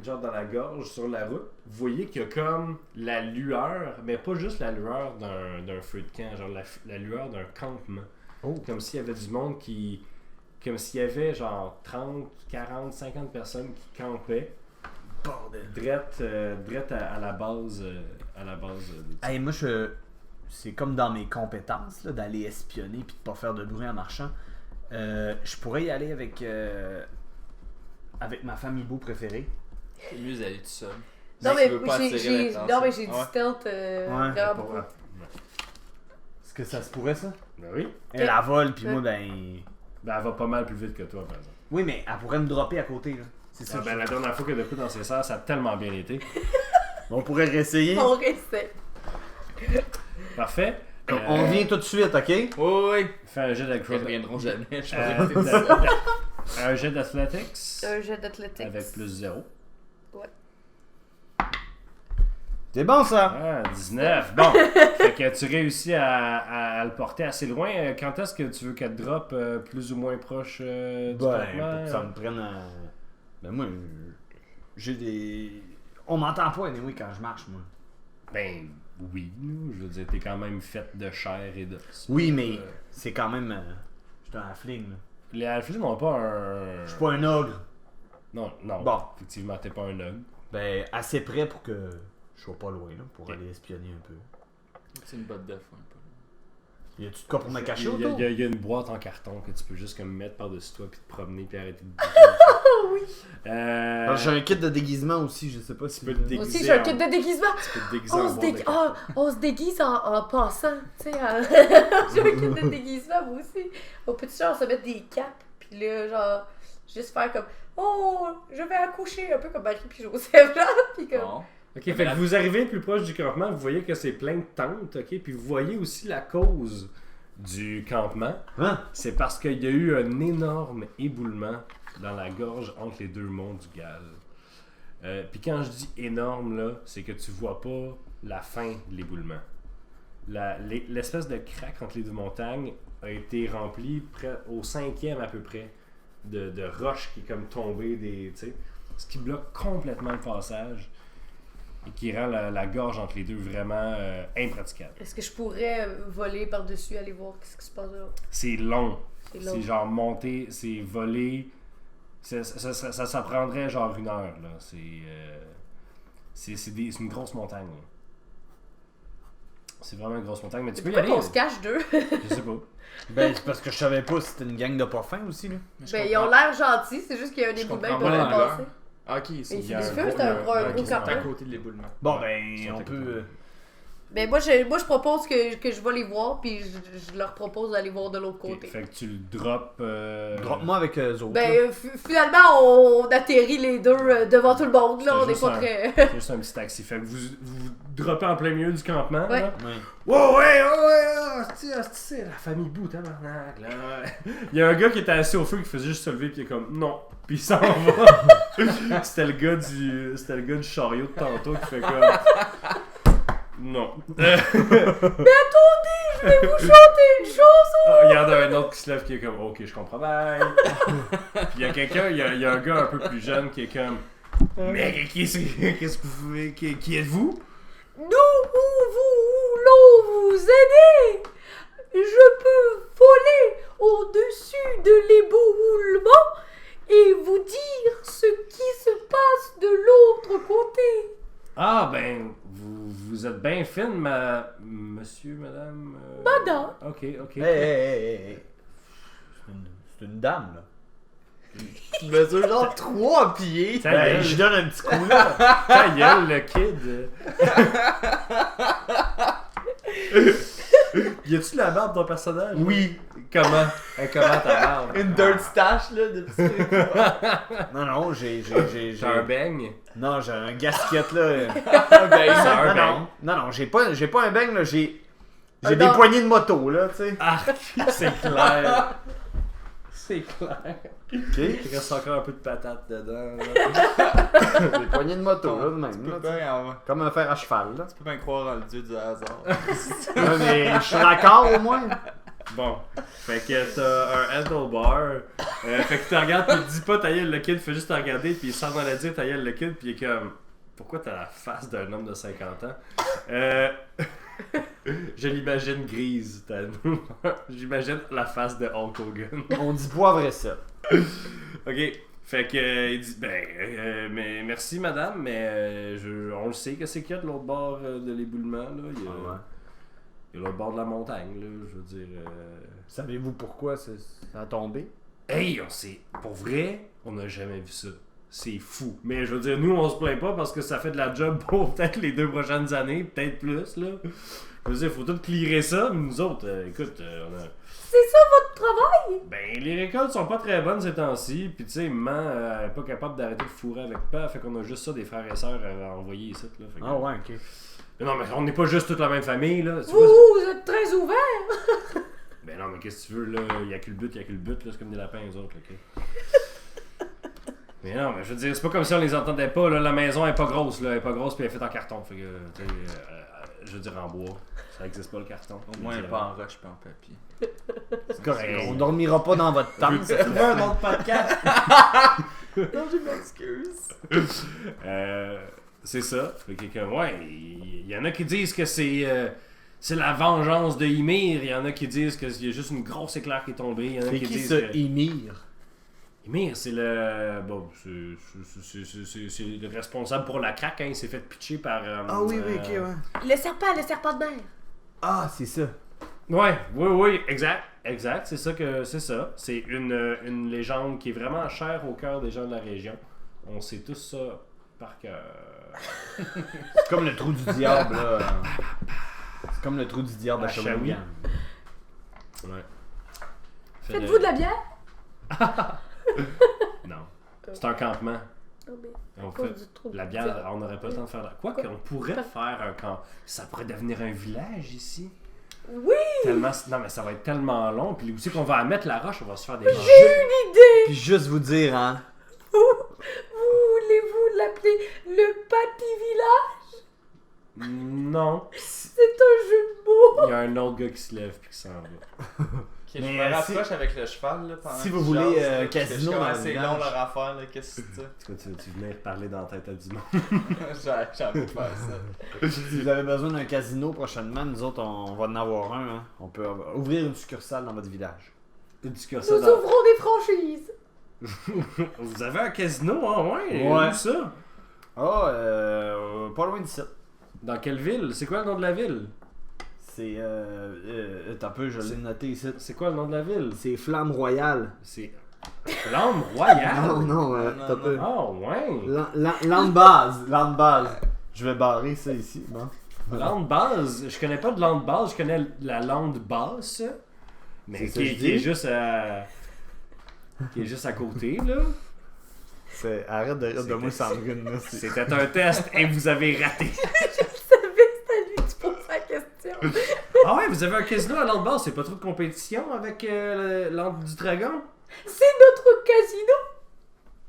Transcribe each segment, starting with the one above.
genre dans la gorge, sur la route, vous voyez qu'il y a comme la lueur, mais pas juste la lueur d'un feu de camp, genre la lueur d'un campement. Oh. Comme s'il y avait du monde qui... Comme s'il y avait genre 30, 40, 50 personnes qui campaient. Bordel. Drette à la base. Hey, moi, c'est comme dans mes compétences là, d'aller espionner puis de pas faire de bruit en marchant. Je pourrais y aller avec ma famille beau préférée. C'est mieux d'aller tout seul. Non, Si mais tu veux pas attirer j'ai l'attention. du Ouais. stealth vraiment beaucoup. Est-ce que ça se pourrait, ça? Ben oui. Elle la vole, puis moi, ben... Ben elle va pas mal plus vite que toi, par exemple. Oui, mais elle pourrait me dropper à côté, là. C'est ça. Ah, ben la dernière fois que de coup dans ses serres, ça a tellement bien été. On pourrait réessayer. On restait. Parfait. On vient tout de suite, OK? Oui. Fais un jet Ils d'acrobat. reviendront jamais. Je Euh, pourrais dire ça. un jet d'athletics. Un jet d'athlétique. Avec plus 0. C'est bon, ça! Ah, 19. Bon. Fait que tu réussis à le porter assez loin. Quand est-ce que tu veux qu'elle te drop plus ou moins proche du Ben, campement? pour que ça me prenne à... Ben, moi, j'ai des... On m'entend pas, anyway, quand je marche, moi. Ben, oui. Je veux dire, t'es quand même faite de chair et d'os. Oui, mais c'est quand même... Je suis un halfling, là. Les halflings n'ont pas un... Je suis pas un ogre. Non. Bon. Effectivement, t'es pas un ogre. Ben, assez près pour que je sois pas loin, là, pour aller espionner un peu. C'est une botte d'œuf, un peu. Y a-tu de quoi pour me cacher Il y a- autour? il y a une boîte en carton que tu peux juste comme mettre par-dessus toi puis te promener puis arrêter de bouger. Oui. Alors, j'ai un kit de déguisement aussi, je sais pas si... Tu peux te Moi déguiser. aussi, j'ai un kit de déguisement. Tu peux te déguiser en boîte de carton. On se déguise en passant. Tu sais, j'ai un kit de déguisement, moi aussi. On peut genre se mettre des capes, puis là, genre, juste faire comme oh, je vais accoucher, un peu comme Marie puis Joseph, là. Puis comme. Bon. Ok, fait que vous arrivez plus proche du campement, vous voyez que c'est plein de tentes, ok, puis vous voyez aussi la cause du campement. Hein? C'est parce qu'il y a eu un énorme éboulement dans la gorge entre les deux monts du Gal. Puis quand je dis énorme, là, c'est que tu vois pas la fin de l'éboulement. L'espèce de craque entre les deux montagnes a été remplie au 5e à peu près de roches qui est comme tombées, tu sais, ce qui bloque complètement le passage et qui rend la gorge entre les deux vraiment impraticable. Est-ce que je pourrais voler par-dessus, aller voir ce qui se passe là? C'est long. C'est long. C'est genre monter, c'est voler. Ça prendrait genre 1 heure. Là. C'est une grosse montagne. Là. C'est vraiment une grosse montagne. Mais tu peux y Pourquoi aller. qu'on se cache d'eux? Je sais pas. Ben, c'est parce que je savais pas si c'était une gang de pas fins aussi, là. Mais je Ben, ils ont comprends. l'air gentils, c'est juste qu'il y a un Je éboulement comprends qui peut pas pas la passer. Ah, ok, Mais c'est c'est y a un sûr, gros- c'est un gros ok, gros c'est à campement. côté de l'éboulement. Bon, Ouais, ben, on peut... Mais moi, je propose que je vais les voir, puis je leur propose d'aller voir de l'autre Ok, côté. fait que tu le drops. Drop-moi avec eux autres. Ben, finalement, on atterrit les deux devant tout le monde, là. C'est On n'est juste pas un- très. C'est juste un petit taxi. Fait que vous droppez en plein milieu du campement. Ouais. Là. Ouais. Wow, ouais, c'est la famille Bout, tabarnak, là. Il y a un gars qui était assis au feu qui faisait juste se lever, puis il est comme non, puis il s'en va. C'était le gars du chariot de tantôt qui fait comme non. Mais attendez, je vais vous chanter une chanson! Il y en a un autre qui se lève qui est comme ok, je comprends bien. Puis il y a quelqu'un, il y a un gars un peu plus jeune qui est comme mais qu'est-ce que vous voulez, qui êtes-vous? Nous voulons vous aider! Je peux voler au-dessus de l'éboulement et vous dire ce qui se passe de l'autre côté. Ah ben vous êtes bien fine, monsieur, madame. Madame. Ok. Hey. C'est une dame, là. Tu mesures genre 3 pieds. Ta Ben, gueule, je donne un petit coup, là. ta gueule, le kid. Y a-tu de la barbe dans ton personnage? Oui. Comment? Comment ta barbe? Une dirt stash, là, de petits trucs. Non, j'ai... J'ai un beigne. Non, j'ai un gasket, là. Ben, ça, un non, beigne. non, j'ai pas un beigne, là. J'ai Un des dent. poignées de moto, là, tu sais. Ah, c'est clair. C'est clair. OK. Il reste encore un peu de patate dedans. Là. Des poignées de moto, là, de Tu même, peux là, tu sais. bien Comme un fer à cheval, là. tu peux bien croire en le dieu du hasard. Ouais, mais je suis raccord, au moins. Bon. Fait que t'as un handlebar. Fait que tu regardes, pis il te dit pas ta gueule le kid, fais juste te regarder, pis il sort dans la dire ta gueule le kid, pis il est comme. Pourquoi t'as la face d'un homme de 50 ans? Je l'imagine grise. J'imagine la face de Hulk Hogan. On dit poivre et sel. Ok. Fait que il dit mais merci madame, mais on le sait que c'est qu'il y a de l'autre bord de l'éboulement là. Il y a l'autre bord de la montagne là, je veux dire. Savez-vous pourquoi ça a tombé? Hey, on sait. Pour vrai, on n'a jamais vu ça. C'est fou. Mais je veux dire, nous on se plaint pas parce que ça fait de la job pour peut-être les 2 prochaines années, peut-être plus là. Je veux dire, faut tout clearer ça, mais nous autres, écoute, on a. C'est ça votre travail? Ben, les récoltes sont pas très bonnes ces temps-ci, pis tu sais, maman elle est pas capable d'arrêter de fourrer avec pas, fait qu'on a juste ça des frères et sœurs à envoyer ici, là. Fait que... Ah ouais, ok. Mais non, mais on n'est pas juste toute la même famille, là. Vous êtes très ouverts! Ben non, mais qu'est-ce que tu veux, là, y'a que le but, là, c'est comme des lapins, les autres, ok. Mais non, mais je veux dire, c'est pas comme si on les entendait pas, là, la maison est pas grosse, là, elle est pas grosse, pis elle est faite en carton, fait que, tu sais, je veux dire en bois, ça existe pas le carton. Au moins, pas en roche, pas en papier. C'est correct. On dormira pas dans votre tente. C'est un autre podcast. Non, je m'excuse. C'est ça. Fait que, ouais, il y en a qui disent que c'est la vengeance de Ymir. Il y en a qui disent qu'il y a juste une grosse éclair qui est tombée. Il y en a C'est qui qui disent ce que... Ymir? Ymir, c'est le... Bon, c'est le responsable pour la craque, hein. Il s'est fait pitcher par... Ah oui, ok, ouais. Le serpent de mer. Ah, c'est ça. Ouais, oui, exact, c'est ça que c'est ça. C'est une légende qui est vraiment chère au cœur des gens de la région. On sait tous ça par cœur. C'est comme le trou du diable, là. C'est comme le trou du diable à Shawinigan. Ouais. Faites-vous de la bière? Non. C'est un campement. Non, mais On à cause fait du trou la du bière, diable. on n'aurait pas le temps de faire la... Quoi qu'on pourrait faire un camp. Ça pourrait devenir un village ici. Oui! Tellement... Non, mais ça va être tellement long. Puis aussi qu'on va mettre la roche, on va se faire des... J'ai une idée! Puis juste vous dire, hein. Voulez-vous l'appeler le Papi Village? Non. C'est un jeu de mots! Il y a un autre gars qui se lève puis qui s'en va. Ok, je Mais, me rapproche avec le cheval là, pendant si que vous tu voulez, jases, là, parce que casino je dans commence, le c'est village. long leur affaire, là, qu'est-ce que c'est Est-ce que tu venais parler dans la tête à du monde? ça? J'ai envie de faire ça. Si vous avez besoin d'un casino prochainement, nous autres, on va en avoir un. Hein. On peut ouvrir une succursale dans votre village. Une Nous succursale dans... ouvrons des franchises! Vous avez un casino, hein? Ouais. Ouais. Où ça? Ah, pas loin d'ici. Dans quelle ville? C'est quoi le nom de la ville? C'est. T'as peu, je l'ai noté ici. C'est quoi le nom de la ville? C'est Flamme Royale. C'est... Flamme Royale? non, non, t'as peu. Ah, ouais. Land base. Je vais barrer ça ici. Bon. Land base, je connais pas de land base, je connais la lande basse, mais C'est ça que je qui est dis. juste à côté là. Arrête de rire de moi, C'était- Sandrine. Là. C'était un test et vous avez raté. Je savais que c'était à lui que tu posais la question. Ah ouais, vous avez un casino à land base, c'est pas trop de compétition avec l'Antre du Dragon? C'est notre casino!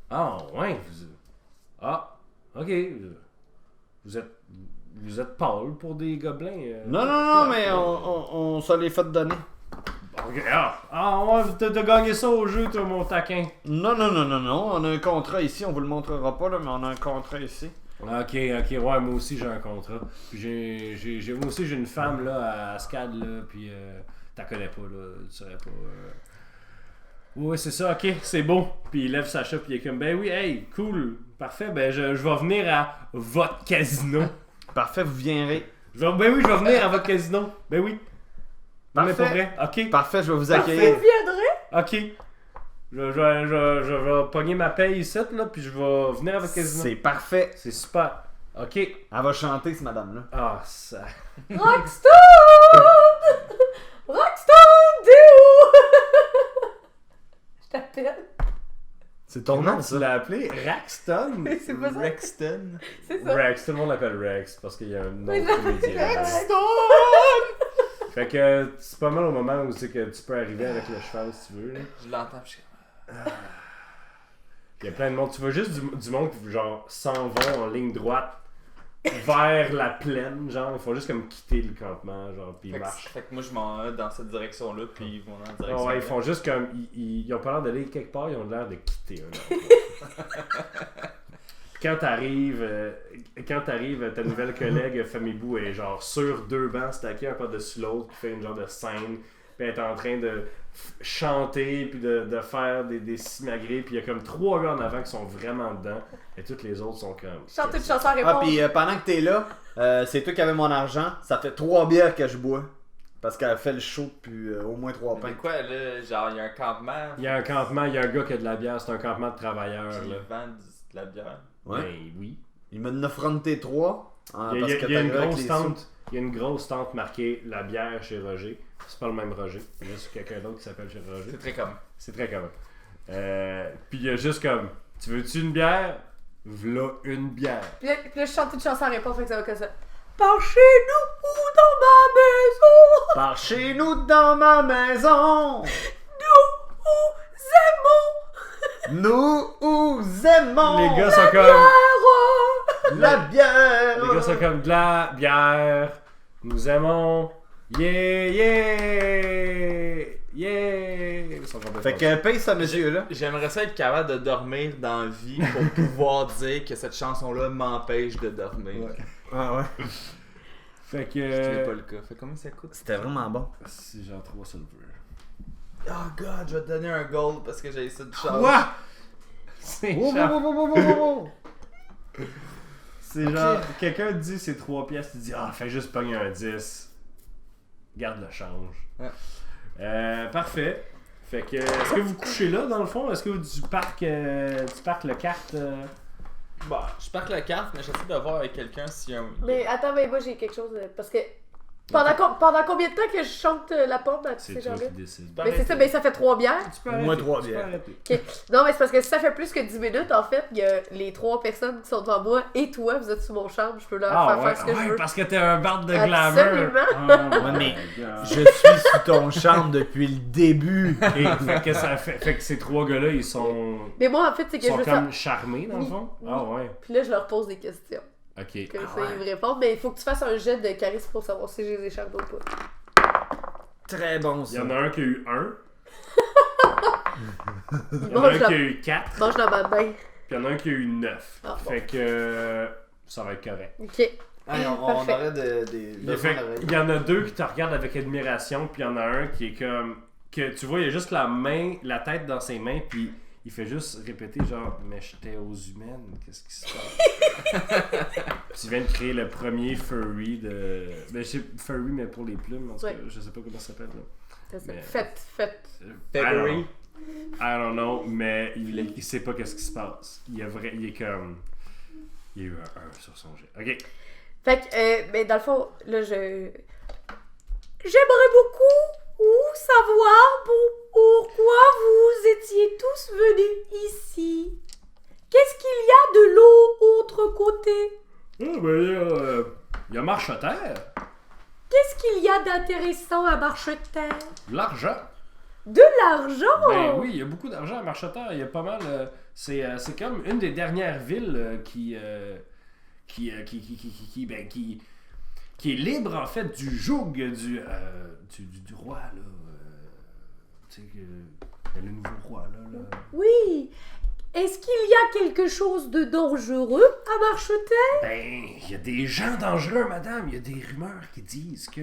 Ah ouais, ah, ok. Vous êtes pâle pour des gobelins. Non, mais on se les fait donner. Ok, ouais, t'as gagné ça au jeu, toi, mon taquin. Non, on a un contrat ici, on vous le montrera pas, là, mais on a un contrat ici. Ok, ouais, moi aussi j'ai un contrat. Puis moi aussi j'ai une femme là à Scad là, puis t'as connais pas là, tu saurais pas. Ouais, c'est ça, ok, c'est beau. Puis il lève sa chape, puis il est comme, ben oui, hey, cool, parfait, ben je vais venir à votre casino. Parfait, vous viendrez. Ben oui, je vais venir à votre casino. Ben oui. Non, mais Parfait. pas vrai, ok, Parfait, je vais vous Parfait. accueillir. Vous viendrez? ok. Je vais pogner ma paye ici, là, puis je vais venir à votre casino. C'est parfait. C'est super. Ok. Elle va chanter, cette madame-là. Ah, ça. Rockstone! Rockstone, t'es où? Je t'appelle. C'est ton nom, Tu ça. l'as appelé Raxton? Mais c'est pas ça. Rexton. C'est ça. Rex, tout le monde l'appelle Rex parce qu'il y a un nom Oui, de je comédien. l'appelle Fait que c'est pas mal au moment où c'est que tu peux arriver avec le cheval si tu veux. Là. Je l'entends, je suis Il y a plein de monde. Tu vois juste du monde qui genre s'en vont en ligne droite vers la plaine, genre, ils font juste comme quitter le campement, genre, puis ils marchent. Fait que moi je m'en vais dans cette direction-là, puis ils vont dans la direction. Ouais, ils font juste comme. Ils ont pas l'air d'aller quelque part, ils ont l'air de quitter un endroit. Quand t'arrives, ta nouvelle collègue Famibou est genre sur 2 bancs stackés un par-dessus l'autre, qui fait une genre de scène, puis elle est en train de chanter, puis de faire des simagrées, puis il y a comme 3 gars en avant qui sont vraiment dedans, et toutes les autres sont comme. Chante une chanson à Ah, répondre. puis pendant que t'es là, c'est toi qui avais mon argent. Ça fait 3 bières que je bois. Parce qu'elle a fait le show depuis au moins 3 Mais pains. quoi, là, genre, il y a un campement, Il y a un campement, il y a un gars qui a de la bière, c'est un campement de travailleurs, puis ils là. vendent de la bière. Ouais. Ben oui. Il m'a donné fronté 3. Il y a une grosse tente. Il y a une grosse tente marquée la bière chez Roger. C'est pas le même Roger. Il y a juste quelqu'un d'autre qui s'appelle chez Roger. C'est très commun. C'est très commun. Puis il y a juste comme tu veux-tu une bière? V'là une bière. Puis là, je chante une chanson à répondre, fait que ça va comme ça. Par chez nous ou dans ma maison, Par chez nous dans ma maison, nous aimons Les gars sont comme. la bière. Les gars sont comme de la bière. Nous aimons. Yeah, yeah, yeah. Ils sont complètement- Fait que paye ce monsieur-là. J'aimerais ça être capable de dormir dans la vie pour pouvoir dire que cette chanson-là m'empêche de dormir. Ouais. Ah ouais. Fait Ce qui n'est pas que. le cas. Fait combien ça coûte? C'était vraiment bon. C'est genre 3 silver. Oh god, je vais te donner un gold parce que j'ai ça de chance. Quoi? C'est Wow, genre. wow, wow, wow, wow, wow. C'est genre. Quelqu'un te dit c'est 3 pièces, tu dis ah, fais juste pogner un 10. Garde le change. Ouais. Parfait. Fait que. Est-ce que vous couchez là dans le fond? Est-ce que tu parques le carte? Bah, je parque la carte, mais j'essaie de voir avec quelqu'un s'il y a un. Mais attends, mais moi j'ai quelque chose. Parce que. Pendant combien de temps que je chante la porte à tous C'est ces toi gens-là? qui décides. Mais c'est ça, mais ça fait 3 bières. Tu peux Au moins arrêter, 3 tu peux bières. arrêter. Ok. Non, mais c'est parce que si ça fait plus que 10 minutes, en fait, il y a les 3 personnes qui sont devant moi et toi, vous êtes sous mon charme, je peux leur Ah faire ouais, faire ce que je ouais, veux. parce que t'es un barde de glamour. Absolument. Oh Ouais, my mais God. je suis sous ton charme depuis le début. Et fait que ces 3 gars-là, ils sont Mais moi, en fait, c'est que je sont veux comme ça. charmés dans le Oui, fond. oui. Ah ouais. Puis là, je leur pose des questions. Ok. Comme Ah ça, ouais. ils me répondent. Mais il faut que tu fasses un jet de charisme pour savoir si j'ai des écharpes ou pas. Très bon Il y ça. en a un qui a eu 1. Il y en a Mange un dans, qui a eu 4. mange dans ma main. Puis il y en a un qui a eu 9. Ah, bon. Fait que ça va être correct. Ok. Hey, on Parfait. aurait des besoins d'oreilles. Il y en a 2 qui te regardent avec admiration, puis il y en a un qui est comme. Que tu vois, il y a juste la tête dans ses mains, puis il fait juste répéter genre, mais j'étais aux humaines, qu'est-ce qui se passe? Tu viens de créer le premier furry de. Ben, je sais, furry, mais pour les plumes, en tout cas, Ouais. je sais pas comment ça s'appelle. Là. C'est ça. Mais- Faites. February. I don't know, mais il sait pas qu'est-ce qui se passe. Il est comme. Il y a eu un 1 sur son jet. Ok. Fait que, mais dans le fond, là, j'aimerais beaucoup savoir pourquoi vous étiez tous venus ici. Qu'est-ce qu'il y a de l'autre côté? Ah, ben, il y a Marcheterre. Qu'est-ce qu'il y a d'intéressant à Marcheterre? De l'argent. De l'argent! Ben oui, il y a beaucoup d'argent à Marcheterre. Il y a pas mal. C'est comme une des dernières villes qui est libre en fait du joug du roi là. Tu sais que le nouveau roi là. Oui! Est-ce qu'il y a quelque chose de dangereux à Marcheterre? Ben, il y a des gens dangereux, madame. Il y a des rumeurs qui disent que.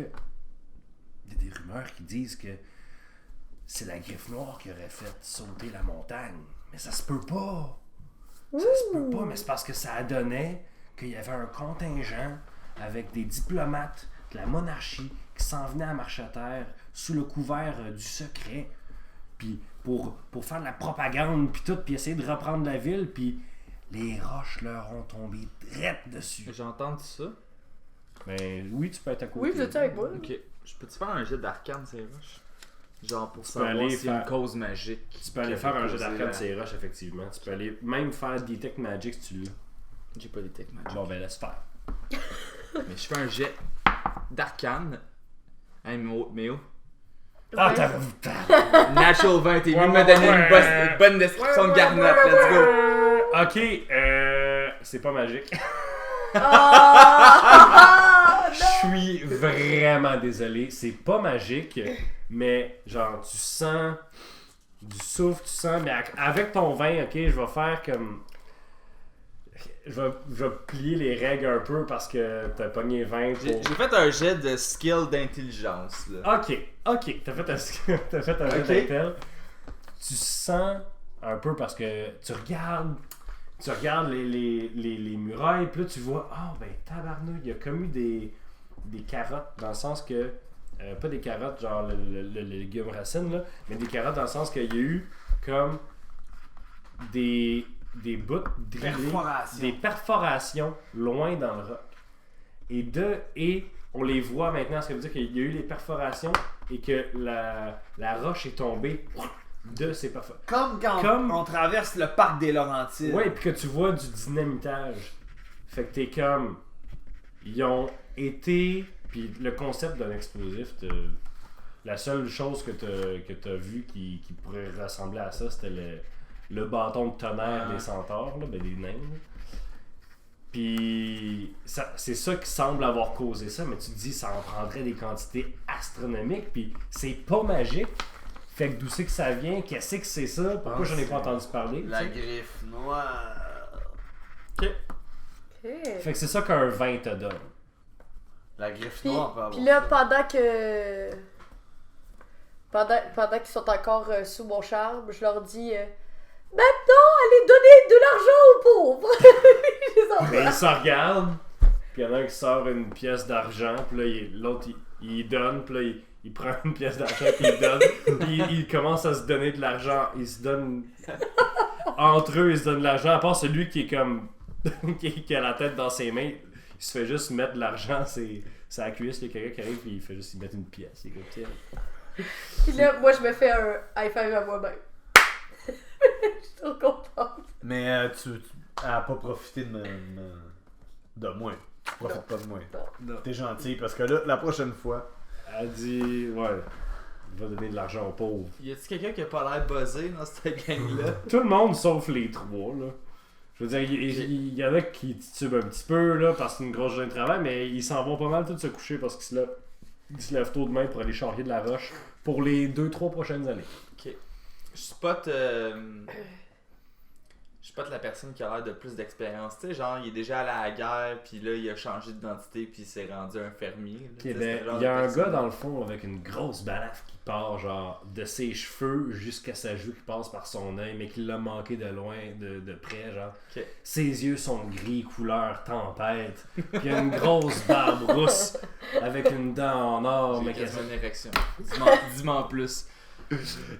C'est la griffe noire qui aurait fait sauter la montagne. Mais ça se peut pas. Ça se peut pas, mais c'est parce que ça a donné qu'il y avait un contingent avec des diplomates de la monarchie qui s'en venaient à Marcheterre sous le couvert du secret. Puis pour faire de la propagande, puis tout, puis essayer de reprendre la ville, puis les roches leur ont tombé drette dessus. J'ai entendu ça. Ben oui, tu peux être à côté. Oui, vous étiez avec moi. Ok. Je peux-tu faire un jet d'arcane, ces roches? Genre pour peux savoir aller s'il y a une faire- cause magique. Tu peux aller qui a faire un jeu causé d'arcade la- sur les roches, effectivement. Tu peux aller même faire Detect Magic si tu l'as. J'ai pas des tech magic. Bon, ben laisse faire. Mais je fais un jet d'arcane. Hey, mais oh. Ah, Ouais. t'as... Natural 20, t'es venu Ouais, me ouais, donner ouais. une bonne description de Garnotte. Let's go. Ok, c'est pas magique. Je suis vraiment désolé. C'est pas magique, mais genre, tu sens du souffle, tu sens. Mais avec ton vin, ok, je vais faire comme. Je vais plier les règles un peu parce que t'as pogné 20 pour... J'ai fait un jet de skill d'intelligence. Là. Ok. T'as fait un jet d'intel. Tu sens un peu parce que tu regardes les murailles, puis là tu vois, ben tabarnouille, il y a comme eu des carottes, dans le sens que, pas des carottes genre le légume racine, là, mais des carottes dans le sens qu'il y a eu comme des bouts drillés, des perforations loin dans le roc. Et on les voit maintenant, ce qui veut dire qu'il y a eu les perforations et que la roche est tombée de ces perforations. Comme quand on traverse le parc des Laurentides. Ouais, puis que tu vois du dynamitage. Fait que t'es comme... Ils ont été... Puis le concept d'un explosif, la seule chose que t'as vu qui pourrait ressembler à ça, c'était le bâton de tonnerre des centaures, là, des nains. Là. Puis c'est ça qui semble avoir causé ça, mais tu te dis ça en prendrait des quantités astronomiques, puis c'est pas magique. Fait que d'où c'est que ça vient? Qu'est-ce que c'est ça? Pourquoi j'en ai pas entendu parler? La griffe noire. Ok. Fait que c'est ça qu'un vin te donne. La griffe noire peut avoir Puis là, ça. pendant qu'ils sont encore sous mon charme, je leur dis maintenant, allez donner de l'argent aux pauvres. Je les envoie. Mais ils se regardent, puis il y en a un qui sort une pièce d'argent, puis là l'autre il donne, puis là il prend une pièce d'argent, puis il donne, puis il commence à se donner de l'argent. Ils se donnent entre eux, ils se donnent de l'argent, à part celui qui est comme qui a la tête dans ses mains. Il se fait juste mettre de l'argent, c'est à la cuisse, il y a quelqu'un qui arrive et il fait juste y mettre une pièce. Il est comme, tiens. Puis là, moi, je me fais un high five à moi-même. Je suis trop contente. Mais tu as pas profité de moi. Tu profites pas de moi. Non. T'es gentil parce que là, la prochaine fois. Elle dit, ouais, il va donner de l'argent aux pauvres. Y a-tu quelqu'un qui a pas l'air buzzé dans cette gang-là? Tout le monde sauf les trois, là. Je veux dire, il y en a qui titubent un petit peu, là, parce que c'est une grosse journée de travail, mais ils s'en vont pas mal tous se coucher parce qu'ils se lèvent tôt demain pour aller charrier de la roche pour les 2-3 prochaines années. Ok. Je spot la personne qui a l'air de plus d'expérience. Tu sais, genre, il est déjà allé à la guerre, puis là, il a changé d'identité, puis il s'est rendu un fermier. Là. Okay, ben, il y a un gars dans le fond avec une grosse balafre qui part, genre, de ses cheveux jusqu'à sa joue qui passe par son œil, mais qui l'a manqué de loin, de près, genre. Okay. Ses yeux sont gris, couleur tempête, puis il a une grosse barbe rousse avec une dent en or. J'ai mais quasiment qui... une érection. Dis-moi en plus.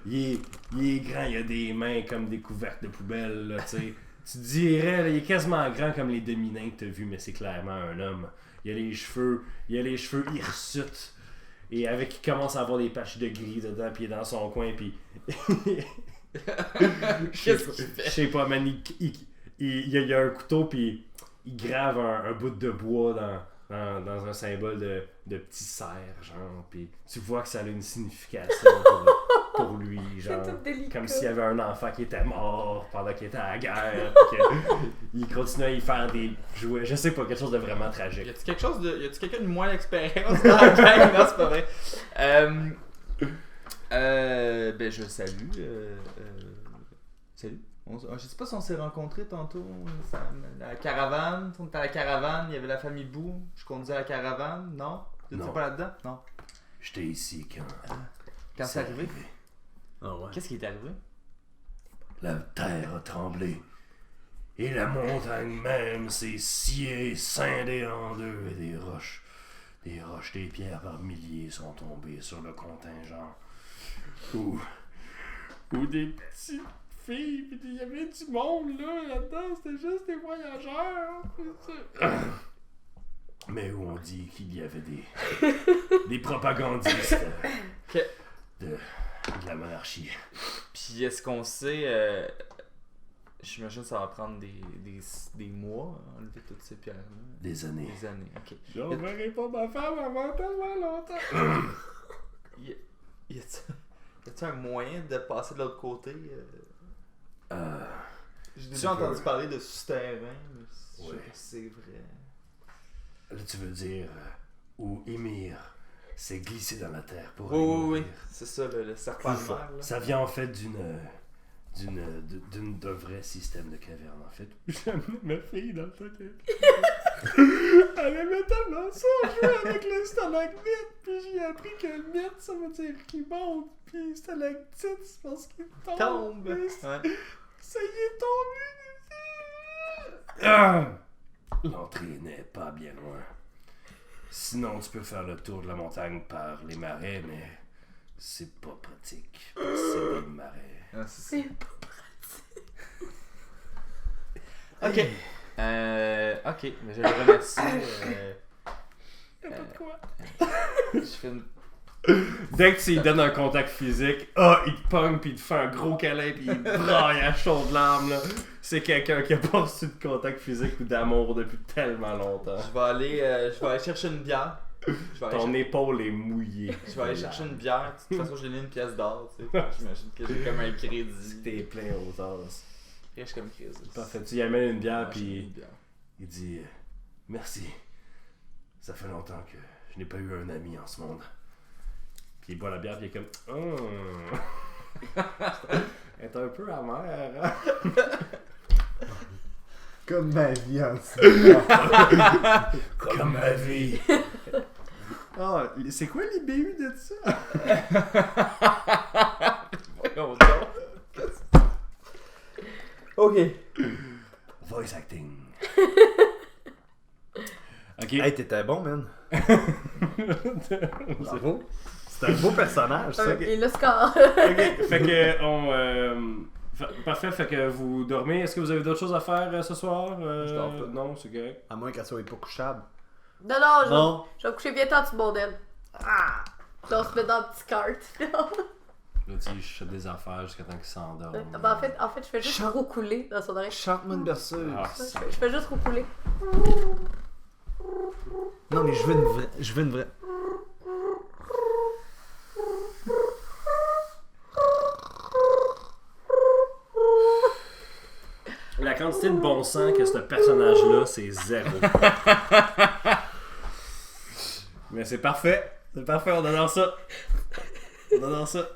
Il est grand, il a des mains comme des couvertes de poubelle, là, tu sais. Tu dirais, là, il est quasiment grand comme les dominants que t'as vu, mais c'est clairement un homme. Il a les cheveux hirsutes, et avec, il commence à avoir des patchs de gris dedans, puis il est dans son coin, puis... Qu'est-ce qu'il fait? Je sais pas, man, il y a un couteau, puis il grave un bout de bois dans un symbole de petit cerf, genre, puis tu vois que ça a une signification pour lui, genre, comme s'il y avait un enfant qui était mort pendant qu'il était à la guerre, puis il continuait à y faire des jouets, je sais pas, quelque chose de vraiment tragique. Y a-tu quelqu'un de moins d'expérience dans la gang? Non, c'est pas vrai. Ben, je salue. Salut. Je sais pas si on s'est rencontrés tantôt. La caravane. On était à la caravane. Il y avait la famille Bou. Je conduisais la caravane. Non? Tu n'étais pas là-dedans? Non. J'étais ici Quand c'est arrivé? Ah ouais. Qu'est-ce qui est arrivé? La terre a tremblé. Et la montagne même s'est sciée, scindée en deux. Et des roches, des pierres par milliers sont tombées sur le contingent. Ou des petites filles, pis il y avait du monde là-dedans, c'était juste des voyageurs. Mais où on dit qu'il y avait des propagandistes de la monarchie. Puis est-ce qu'on sait... J'imagine que ça va prendre des mois à enlever toutes ces pierres-là. Des années. Des années, ok. J'enverrai pas ma femme avant tellement longtemps. Y a-t-il un moyen de passer de l'autre côté? J'ai déjà entendu parler de souterrain, mais je sais pas si c'est vrai. Là, tu veux dire où Émir s'est glissé dans la terre pour Oui, aller oui, mourir. c'est ça, le serpent de mer. Là. Ça vient en fait d'un vrai système de caverne, en fait. J'ai amené ma fille dans le temps elle aimait tellement ça, jouer avec les stalagmites, puis j'ai appris que le mythe, ça veut dire qu'il monte, puis stalactite, c'est parce qu'il tombe. Ouais. Ça y est tombé. Ah! L'entrée n'est pas bien loin. Sinon, tu peux faire le tour de la montagne par les marais, mais c'est pas pratique. C'est des marais. Ah, c'est C'est pas Ok. Ok, mais je le remercie. Y'a pas de quoi. Je fais une... Dès que tu lui donnes un contact physique, il te pogne puis il te fait un gros câlin puis il te braille à chaudes larmes là. C'est quelqu'un qui a pas reçu de contact physique ou d'amour depuis tellement longtemps. Je vais aller chercher une bière. Ton épaule est mouillée. Je vais aller chercher une bière. De toute façon, j'ai mis une pièce d'or. Tu sais. J'imagine que j'ai comme un crédit. T'es plein aux os. Riche comme crédit. Parfait, tu y amènes une bière Ouais, j'ai mis puis une bière. il dit merci. Ça fait longtemps que je n'ai pas eu un ami en ce monde. Puis il boit la bière puis il est comme elle est un peu amère. Hein? Comme ma vie en ce Comme ma vie. Ah, c'est quoi l'IBU de ça? Voyons donc. Ok. Voice acting. Ok. Hey, t'étais bon, man. Bravo. C'est un beau personnage, ça. Et le score. Ok, fait que parfait, fait que vous dormez. Est-ce que vous avez d'autres choses à faire ce soir? Je dors pas. Non, c'est correct. À moins qu'elle soit pas couchable. Non, je vais me coucher bientôt en dessous de mon aile. Ah! Puis on se met dans le petit cart. Là, tu fais des affaires jusqu'à temps qu'il s'endorme. Ben, en fait, je fais juste roucouler dans son oreille. Chante-moi une berceuse. Ah, Je fais juste roucouler. Non, mais je veux une vraie. la quantité de bon sens que ce personnage-là, c'est zéro. Mais c'est parfait. C'est parfait, on adore ça. On adore ça.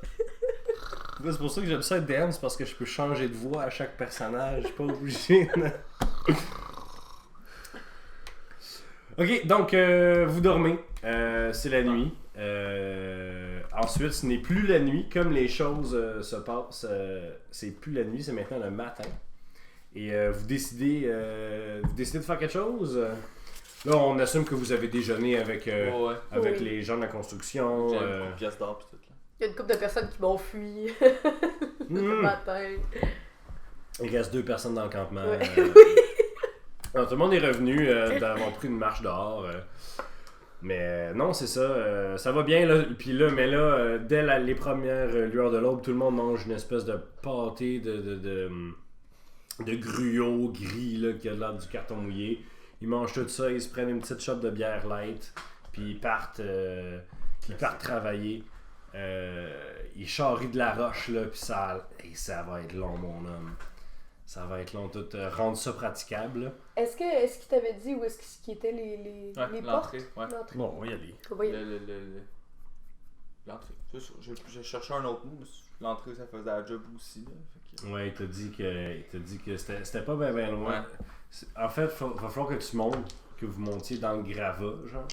C'est pour ça que j'aime ça être DM, c'est parce que je peux changer de voix à chaque personnage. Je suis pas obligé. Ok, donc vous dormez. C'est la nuit. Ensuite, ce n'est plus la nuit. Comme les choses se passent, c'est plus la nuit, c'est maintenant le matin. Et vous décidez de faire quelque chose. Là, on assume que vous avez déjeuné avec Oui. les gens de la construction. J'ai une pièce d'or pis tout là. Il y a une couple de personnes qui m'ont fui le matin. Il reste 2 personnes dans le campement. Ouais. Alors, tout le monde est revenu d'avoir pris une marche dehors. Mais non, c'est ça. Ça va bien. Là. Puis là, dès les premières lueurs de l'aube, tout le monde mange une espèce de pâté de gruau gris là, qui a l'air du carton mouillé. Ils mangent tout ça, ils se prennent une petite shot de bière light, puis ils partent travailler. Ils charrient de la roche, là, puis ça va être long, mon homme. Ça va être long, tout rendre ça praticable. Là. Est-ce qu'il t'avait dit où est-ce qu'il étaient les portes? L'entrée, ouais. L'entrée. Bon, on va y aller. On va y aller. L'entrée. C'est sûr. J'ai cherché un autre mot, mais l'entrée ça faisait la job aussi. Là, fait que... Ouais, il t'a dit que c'était pas bien loin. Ouais. En fait, il va falloir que tu montes, que vous montiez dans le gravat, genre.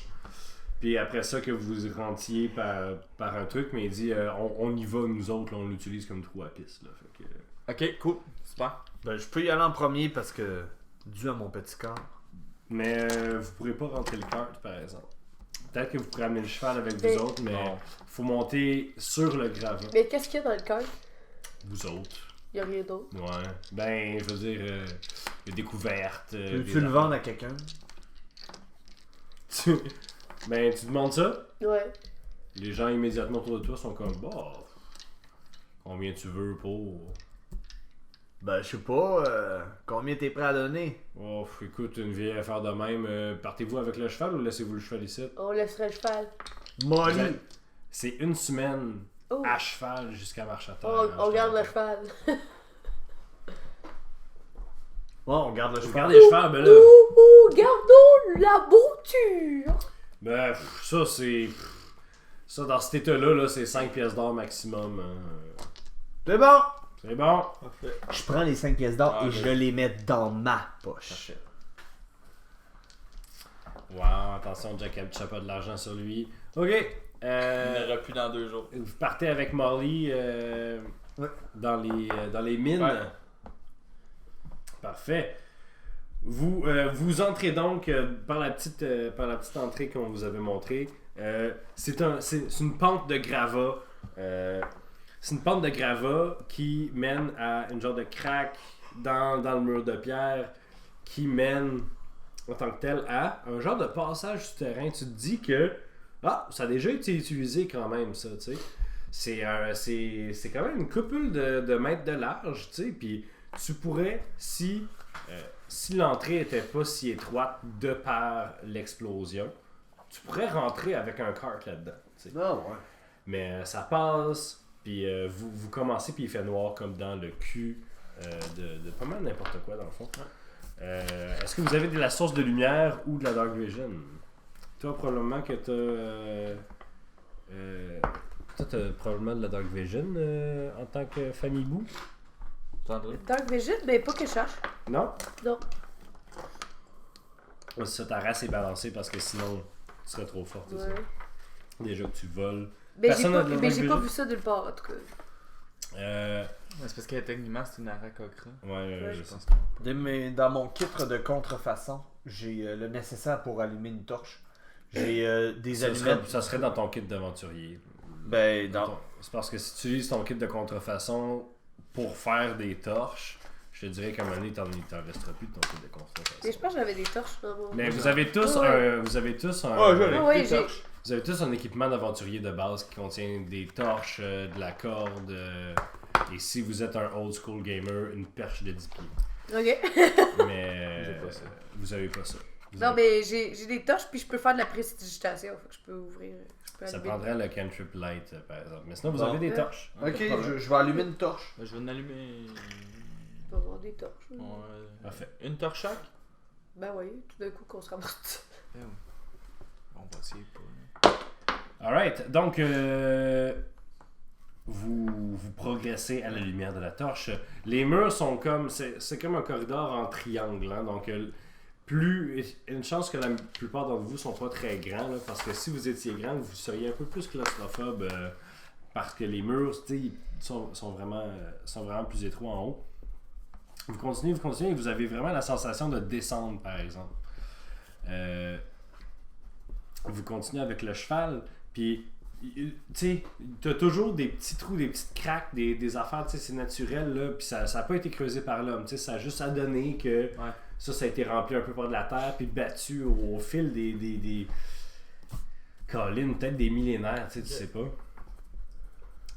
Puis après ça, que vous rentriez par un truc, mais il dit on y va, nous autres, là, on l'utilise comme trou à piste. Là, fait que... Ok, cool. Super. Ben, je peux y aller en premier parce que, dû à mon petit corps. Mais vous pourrez pas rentrer le kart, par exemple. Peut-être que vous pourrez amener le cheval avec Mais- vous autres, mais Non. faut monter sur le gravat. Mais qu'est-ce qu'il y a dans le cœur? Vous autres. Il y a rien d'autre. Ouais. Ben, je veux dire, les découvertes. Peux-tu le vendre à quelqu'un? Ben, tu demandes ça? Ouais. Les gens immédiatement autour de toi sont comme, bah, combien tu veux pour. Ben, je sais pas. Combien t'es prêt à donner? Oh, écoute, une vieille affaire de même. Partez-vous avec le cheval ou laissez-vous le cheval ici? On laisserait le cheval. Molly! C'est une semaine Oh. à cheval jusqu'à Marche-à-Terre. On garde le cheval. Bon, on garde le Vous cheval. gardez le cheval, ben là. gardons la monture. Ben, ça, c'est. Ça, dans cet état-là, là, c'est 5 pièces d'or maximum. C'est bon! C'est bon. Parfait. Je prends les 5 pièces d'or Ah, et je les mets dans ma poche. Parfait. Wow, attention, Jack a pas de l'argent sur lui. Ok. Il n'y aura plus dans 2 jours. Vous partez avec Molly dans les mines. Ouais. Parfait. Vous entrez donc par la petite entrée qu'on vous avait montrée. C'est une pente de gravats. C'est une pente de gravats qui mène à une genre de craque dans le mur de pierre qui mène en tant que tel à un genre de passage souterrain. Tu te dis que ça a déjà été utilisé quand même, ça, tu sais. C'est quand même une cupule de mètres de large, tu sais. Puis tu pourrais, si l'entrée était pas si étroite de par l'explosion, tu pourrais rentrer avec un cart là-dedans, tu sais. Ah ouais. Mais ça passe, puis vous commencez, puis il fait noir comme dans le cul de pas mal n'importe quoi, dans le fond. Est-ce que vous avez de la source de lumière ou de la dark vision? Toi, probablement que t'as probablement de la dark vision en tant que famille boue. Dark Vision, mais pas que je cherche. Non? Non. Ça, ta race est balancée parce que sinon, tu serais trop forte. c'est Ouais. ça. Déjà que tu voles. Mais Personne n'a de la j'ai dark pas vision? vu ça nulle part, en tout cas. C'est parce que techniquement, c'est une Arakocra. Ouais, Je je pense sais. Dans mon kit de contrefaçon, j'ai le nécessaire pour allumer une torche. J'ai des allumettes. Ça serait dans ton kit d'aventurier. Ben, dans. C'est parce que si tu utilises ton kit de contrefaçon pour faire des torches, je te dirais qu'à un moment donné, t'en restera plus de ton kit de contrefaçon. Mais je pense que j'avais des torches dans mon. Mais vous avez tous Ouais. vous avez tous un, Ouais, j'ai. vous avez tous un équipement d'aventurier de base qui contient des torches, de la corde, et si vous êtes un old school gamer, une perche de 10 pieds. Ok. Mais J'ai pas ça. vous avez pas ça. Vous Non, avez- mais j'ai des torches, puis je peux faire de la prestidigitation. Fait que je peux ouvrir. Je peux Ça allumer. prendrait le cantrip light, par exemple. Mais sinon, vous Bon. avez des torches. Ok, je vais allumer une torche. Je vais en allumer. Je peux avoir des torches. Parfait. Une torche chaque? Ben oui, tout d'un coup qu'on se ramasse. Eh oui. On va essayer pour. Alright, donc vous progressez à la lumière de la torche. Les murs sont comme. C'est comme un corridor en triangle, hein, donc une chance que la plupart d'entre vous sont pas très grands, là, parce que si vous étiez grand, vous seriez un peu plus claustrophobe parce que les murs, tu sais, sont vraiment plus étroits en haut. Vous continuez et vous avez vraiment la sensation de descendre, par exemple. Vous continuez avec le cheval, puis tu sais, t'as toujours des petits trous, des petites craques, des affaires, tu sais, c'est naturel, là, puis ça n'a pas été creusé par l'homme, tu sais, ça a juste à donner que ça a été rempli un peu par de la terre, puis battu au fil des collines, peut-être des millénaires, tu sais pas,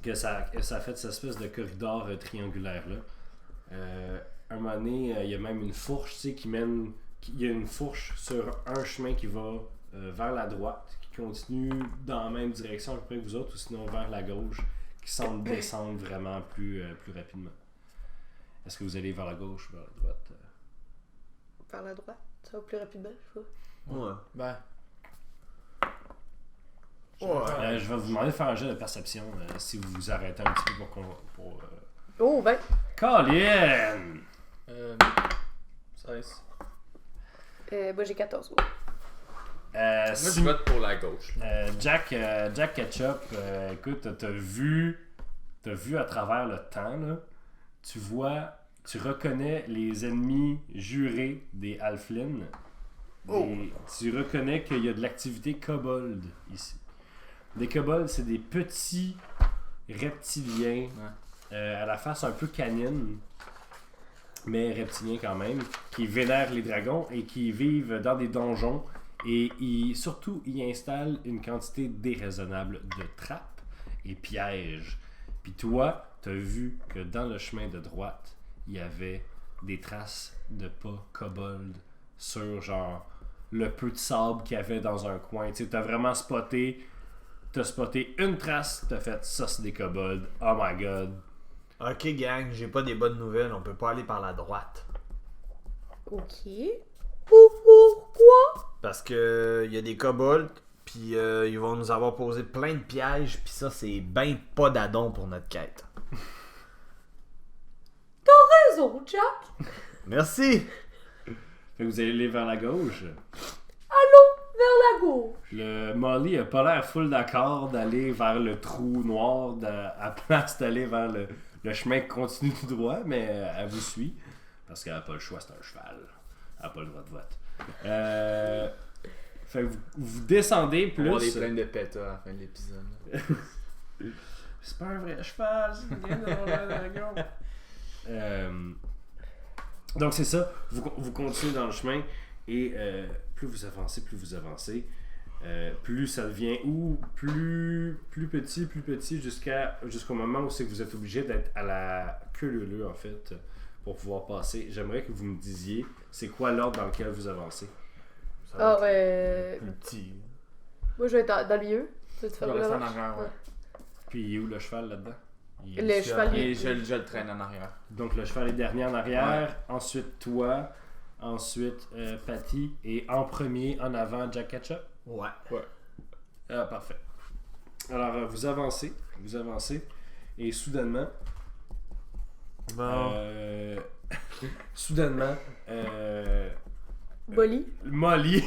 que ça a fait cette espèce de corridor triangulaire-là. Un moment donné, il y a même une fourche, tu sais, il y a une fourche sur un chemin qui va vers la droite, qui continue dans la même direction à peu près que vous autres, ou sinon vers la gauche, qui semble descendre vraiment plus rapidement. Est-ce que vous allez vers la gauche ou vers la droite? Par la droite, ça va plus rapidement, je crois. Ouais. Ben. Je vais vous demander de faire un jet de perception si vous vous arrêtez un petit peu pour Oh, ben. Colin! 16. Moi j'ai 14. Moi, je vote pour la gauche. Jack Ketchup, écoute, t'as vu à travers le temps, là, tu reconnais les ennemis jurés des Halflins. Tu reconnais qu'il y a de l'activité kobold ici. Des kobolds, c'est des petits reptiliens à la face un peu canine, mais reptiliens quand même, qui vénèrent les dragons et qui vivent dans des donjons. Et surtout, ils installent une quantité déraisonnable de trappes et pièges. Puis toi, t'as vu que dans le chemin de droite, il y avait des traces de pas kobold sur genre le peu de sable qu'il y avait dans un coin. Tu sais, t'as vraiment spoté une trace, t'as fait ça, c'est des kobolds. Oh my god. Ok, gang, j'ai pas des bonnes nouvelles. On peut pas aller par la droite. Ok. Ouh, ouh. Pourquoi? Parce que y a des kobolds, puis ils vont nous avoir posé plein de pièges, puis ça, c'est ben pas d'adon pour notre quête. Raison, Jack. Merci! Fait que vous allez aller vers la gauche. Allons vers la gauche. Le Molly a pas l'air full d'accord d'aller vers le trou noir à place d'aller vers le chemin qui continue tout droit, mais elle vous suit. Parce qu'elle n'a pas le choix, c'est un cheval. Elle n'a pas le droit de vote. Fait que vous descendez plus. On va les plaindre de péta à la fin de l'épisode. C'est pas un vrai cheval, c'est une gueule dans la dragon. Donc c'est ça, vous continuez dans le chemin et plus vous avancez, plus ça devient plus petit jusqu'au moment où c'est que vous êtes obligé d'être à la queue leu en fait pour pouvoir passer. J'aimerais que vous me disiez c'est quoi l'ordre dans lequel vous avancez. Ah, Plus petit. moi, je vais être dans le milieu. Tu veux te Je faire vais la rester en marche? arrière, ouais. Puis il est où le cheval là-dedans? Le cheval. Et je le traîne en arrière. Donc le cheval est dernier en arrière, ensuite toi, ensuite Patty et en premier en avant Jack Ketchup. Ouais. Ah, parfait. Alors vous avancez et soudainement Bon. soudainement Molly. Molly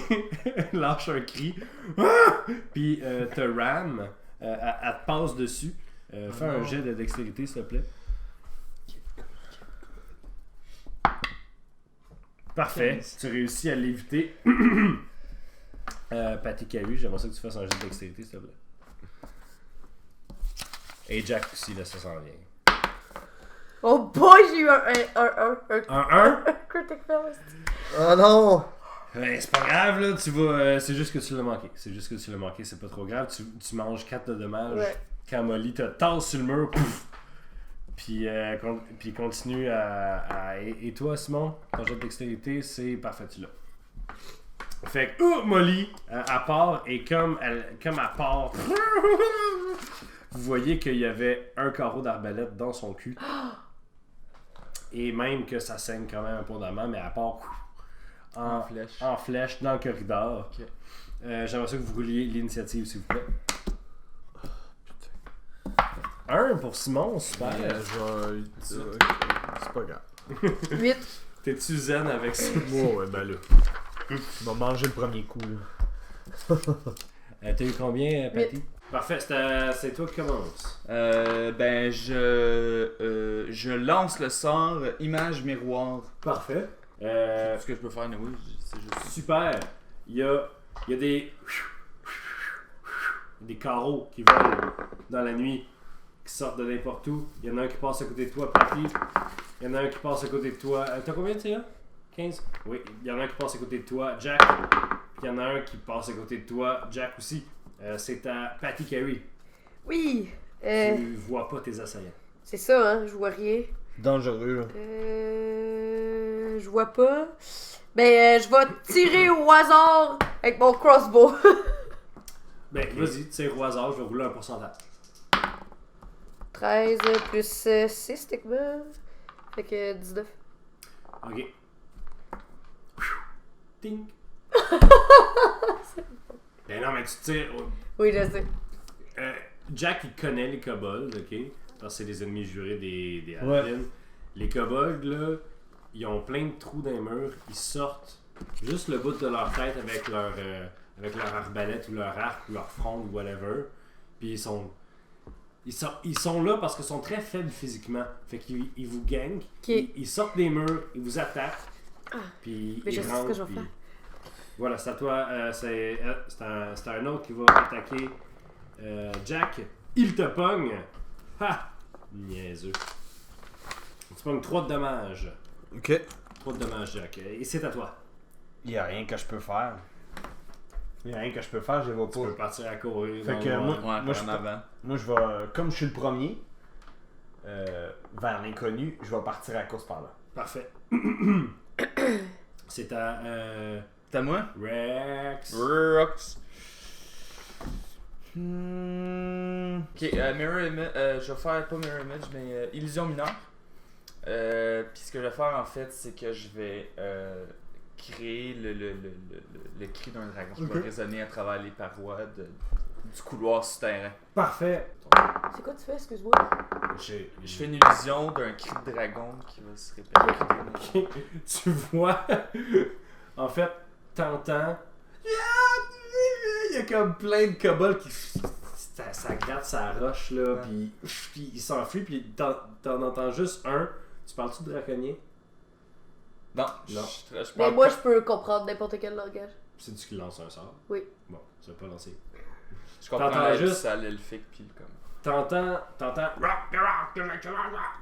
lâche un cri. Ah! Puis te rame, elle te passe dessus. Fais un jet de dextérité s'il te plaît. Parfait, tu réussis à l'éviter. Patty Cahu, j'aimerais ça que tu fasses un jet de dextérité s'il te plaît. Et Jack aussi, là ça s'en vient. Oh boy, j'ai eu un Un 1? critic fail. Oh non! C'est pas grave là, tu vas. C'est juste que tu l'as manqué. C'est pas trop grave. Tu manges 4 de dommages. Ouais. Quand Molly te tasse sur le mur, pouf! Puis continue à. Et toi, Simon, ton jet de dextérité, c'est parfait, tu l'as. Fait que, Molly, elle part, et comme elle part, vous voyez qu'il y avait un carreau d'arbalète dans son cul. Et même que ça saigne quand même abondamment, mais elle part en flèche dans le corridor. Ok. J'aimerais ça que vous rouliez l'initiative, s'il vous plaît. 1 pour Simon, super. C'est pas grave. 8. T'es-tu zen avec ça? Ouais, ben là. Tu vas manger le premier coup, là. T'as eu combien, Patty? Parfait, c'est toi qui commence. Ben, je lance le sort image miroir. Parfait. Ce que je peux faire, oui, c'est juste. Super. Il y a des carreaux qui volent dans la nuit, qui sortent de n'importe où. Il y en a un qui passe à côté de toi, Patty. Il y en a un qui passe à côté de toi. T'as combien de tirants? 15? Oui. Il y en a un qui passe à côté de toi, Jack. Puis il y en a un qui passe à côté de toi, Jack aussi. C'est à Patty Carey. Oui. Tu vois pas tes assaillants. C'est ça, hein. Je vois rien. Dangereux, là. Je vois pas. Ben, je vais tirer au hasard avec mon crossbow. Ben, vas-y, tire au hasard, je vais rouler un pourcentage. 13 plus 6, techniquement. Fait que 19. Ok. Ting. Ben non, mais tu tires. Oui, je sais. Jack, il connaît les kobolds, ok? Parce que c'est les ennemis jurés des Ouais. Halflings. Les kobolds, là, ils ont plein de trous dans les murs. Ils sortent juste le bout de leur tête avec leur arbalète ou leur arc ou leur fronde ou whatever. Puis ils sont là parce qu'ils sont très faibles physiquement. Fait qu'ils vous gagnent. Ok. Ils sortent des murs, ils vous attaquent. Puis Mais ils je sais ce rentrent. que je vais puis- faire. Voilà, c'est à toi. C'est un autre qui va attaquer Jack. Il te pogne. Ha! Niaiseux. Tu pognes 3 de dommages. Ok. 3 de dommages, Jack. Et c'est à toi. Y'a rien que je peux faire. Y'a rien que je peux faire, je les vois Tu peux pas. partir à courir. Fait dans que le moi- noir. Ouais, je en peux- avant. Moi, je vais, comme je suis le premier, vers l'inconnu, je vais partir à la course par là. Parfait. C'est à C'est à moi? Rex. Rocks. Ok, Mirror Image, je vais faire pas Mirror Image, mais Illusion mineure. Puis ce que je vais faire en fait, c'est que je vais créer le cri d'un dragon qui va résonner à travers les parois du couloir souterrain. Parfait. C'est quoi tu fais, excuse-moi? Je fais une illusion d'un cri de dragon qui va se répéter. Tu vois, en fait, t'entends. Il y a comme plein de kobolds qui. Ça gratte sa roche, là, puis il s'enfuit, puis t'en entends juste un. Tu parles-tu de draconnier? Non. Non. Mais moi, je peux comprendre n'importe quel langage. C'est-tu qui lance un sort? Oui. Bon, ça va pas lancer. Je comprends juste ça, l'elfique, puis comme. T'entends.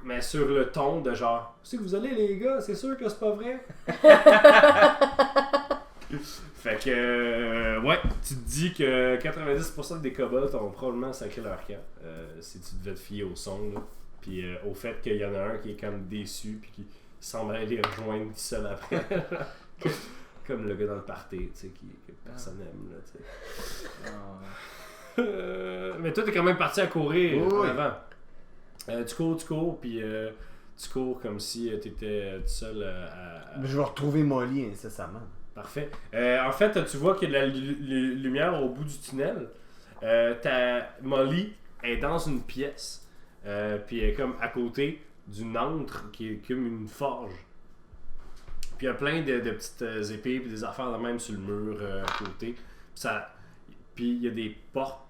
Mais sur le ton de genre. Où c'est que vous allez, les gars? C'est sûr que c'est pas vrai? Fait que, ouais, tu te dis que 90% des kobolds ont probablement sacré leur camp. Si tu devais te fier au son, là. Puis au fait qu'il y en a un qui est comme déçu, puis qui semble aller les rejoindre tout seul après. Comme le gars dans le party, tu sais, que personne n'aime, là, tu sais. Mais toi, t'es quand même parti à courir avant. Tu cours, puis tu cours comme si t'étais tout seul à... Je vais retrouver Molly incessamment. Parfait. En fait, tu vois qu'il y a de la lumière au bout du tunnel. Ta Molly est dans une pièce, puis elle est comme à côté d'une antre qui est comme une forge. Puis il y a plein de petites épées et des affaires de même sur le mur à côté. Puis il y a des portes,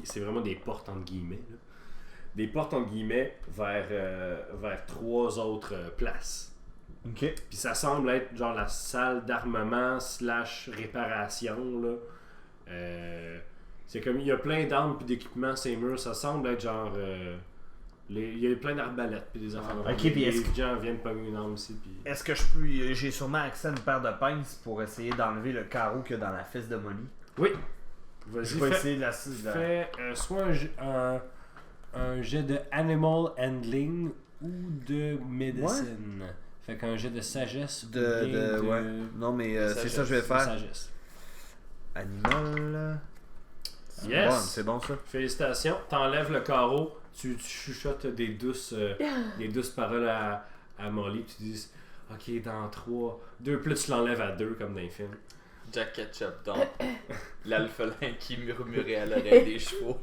c'est vraiment des portes entre guillemets. Là. Des portes entre guillemets vers 3 autres places. Ok. Puis ça semble être genre la salle d'armement / réparation, là. C'est comme, il y a plein d'armes puis d'équipements ces murs, ça semble être genre... il y a plein d'arbalètes puis des affaires. Ok, puis les gens viennent pogner une arme ici. Puis... Est-ce que je peux... J'ai sûrement accès à une paire de pinces pour essayer d'enlever le carreau qu'il y a dans la fesse de Molly. Oui. Vas-y, Je vais essayer de la... Fais soit un jet de animal handling ou de medicine. Fait qu'un jet de sagesse ou de... Ouais. Non, mais c'est ça que je vais faire. Sagesse. Animal... Yes! C'est bon ça. Félicitations. T'enlèves le carreau, tu chuchotes des douces paroles à Molly, tu dis ok, dans 3, 2, plus tu l'enlèves à 2 comme dans les films. Jack Ketchup, donc l'alphelin qui murmurait à l'oreille des chevaux.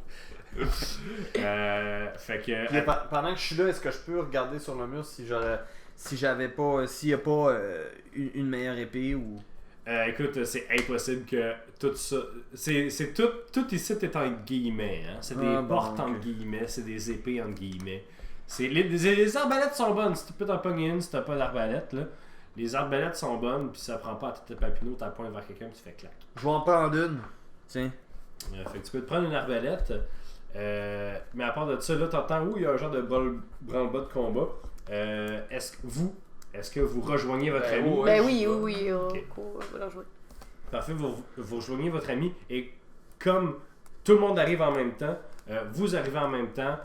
Fait que. Puis, pendant que je suis là, est-ce que je peux regarder sur le mur s'il y a pas une meilleure épée ou. Écoute, c'est impossible que tout ça. C'est tout ici est entre guillemets. Hein? C'est des portes entre guillemets, c'est des épées entre guillemets. Les arbalètes sont bonnes. Si tu peux t'en pogner une, si t'as pas d'arbalète, là. Les arbalètes sont bonnes, puis ça prend pas à tête papineau, t'as pointe vers quelqu'un, puis tu fais clac. Je vais en prendre une. Tiens. Fait que tu peux te prendre une arbalète. Mais à part de ça, là, t'entends où il y a un genre de branle-bas de combat. Est-ce que vous rejoignez votre ami? Ben oui. On va la jouer. Parfait, vous rejoignez votre ami et comme tout le monde arrive en même temps, vous arrivez en même temps.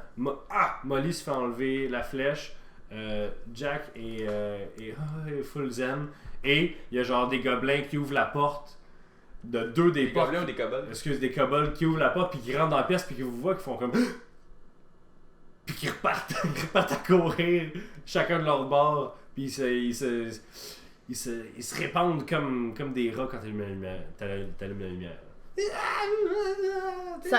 Molly se fait enlever la flèche. Jack est full zen. Et il y a genre des gobelins qui ouvrent la porte de 2 des portes. Des gobelins ou des kobolds? Excuse, des kobolds qui ouvrent la porte puis qui rentrent dans la pièce puis qui vous voient, qui font comme... puis qui repartent à courir, chacun de leur bord. Puis ils se répandent comme des rats quand t'allumes la lumière.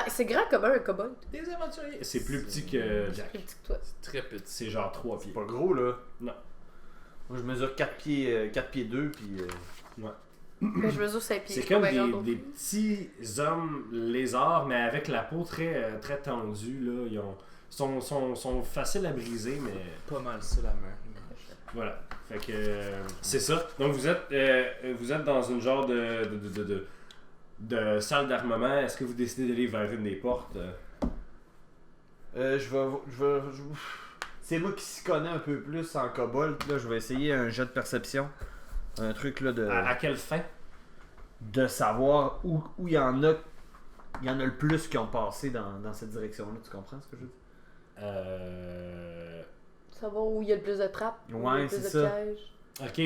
C'est grand comme un kobold. Des aventuriers. C'est plus petit que Jack. Plus petit que toi. C'est très petit. C'est genre 3 pieds. C'est pas gros là. Non. Moi je mesure 4 pieds 2 puis. Ouais. Mais je mesure 5 pieds. C'est comme des petits hommes lézards, mais avec la peau très, très tendue. Là. Ils sont faciles à briser, mais. Pas mal ça la main. Voilà. Fait que c'est ça. Donc vous êtes dans une genre de salle d'armement. Est-ce que vous décidez d'aller vers une des portes? C'est moi qui s'y connais un peu plus en kobold. Là, je vais essayer un jet de perception. Un truc là de. À quelle fin? De savoir où il y en a. Il y en a le plus qui ont passé dans cette direction-là. Tu comprends ce que je veux dire? Savoir où il y a le plus de trappes. Ouais, c'est ça. Ok,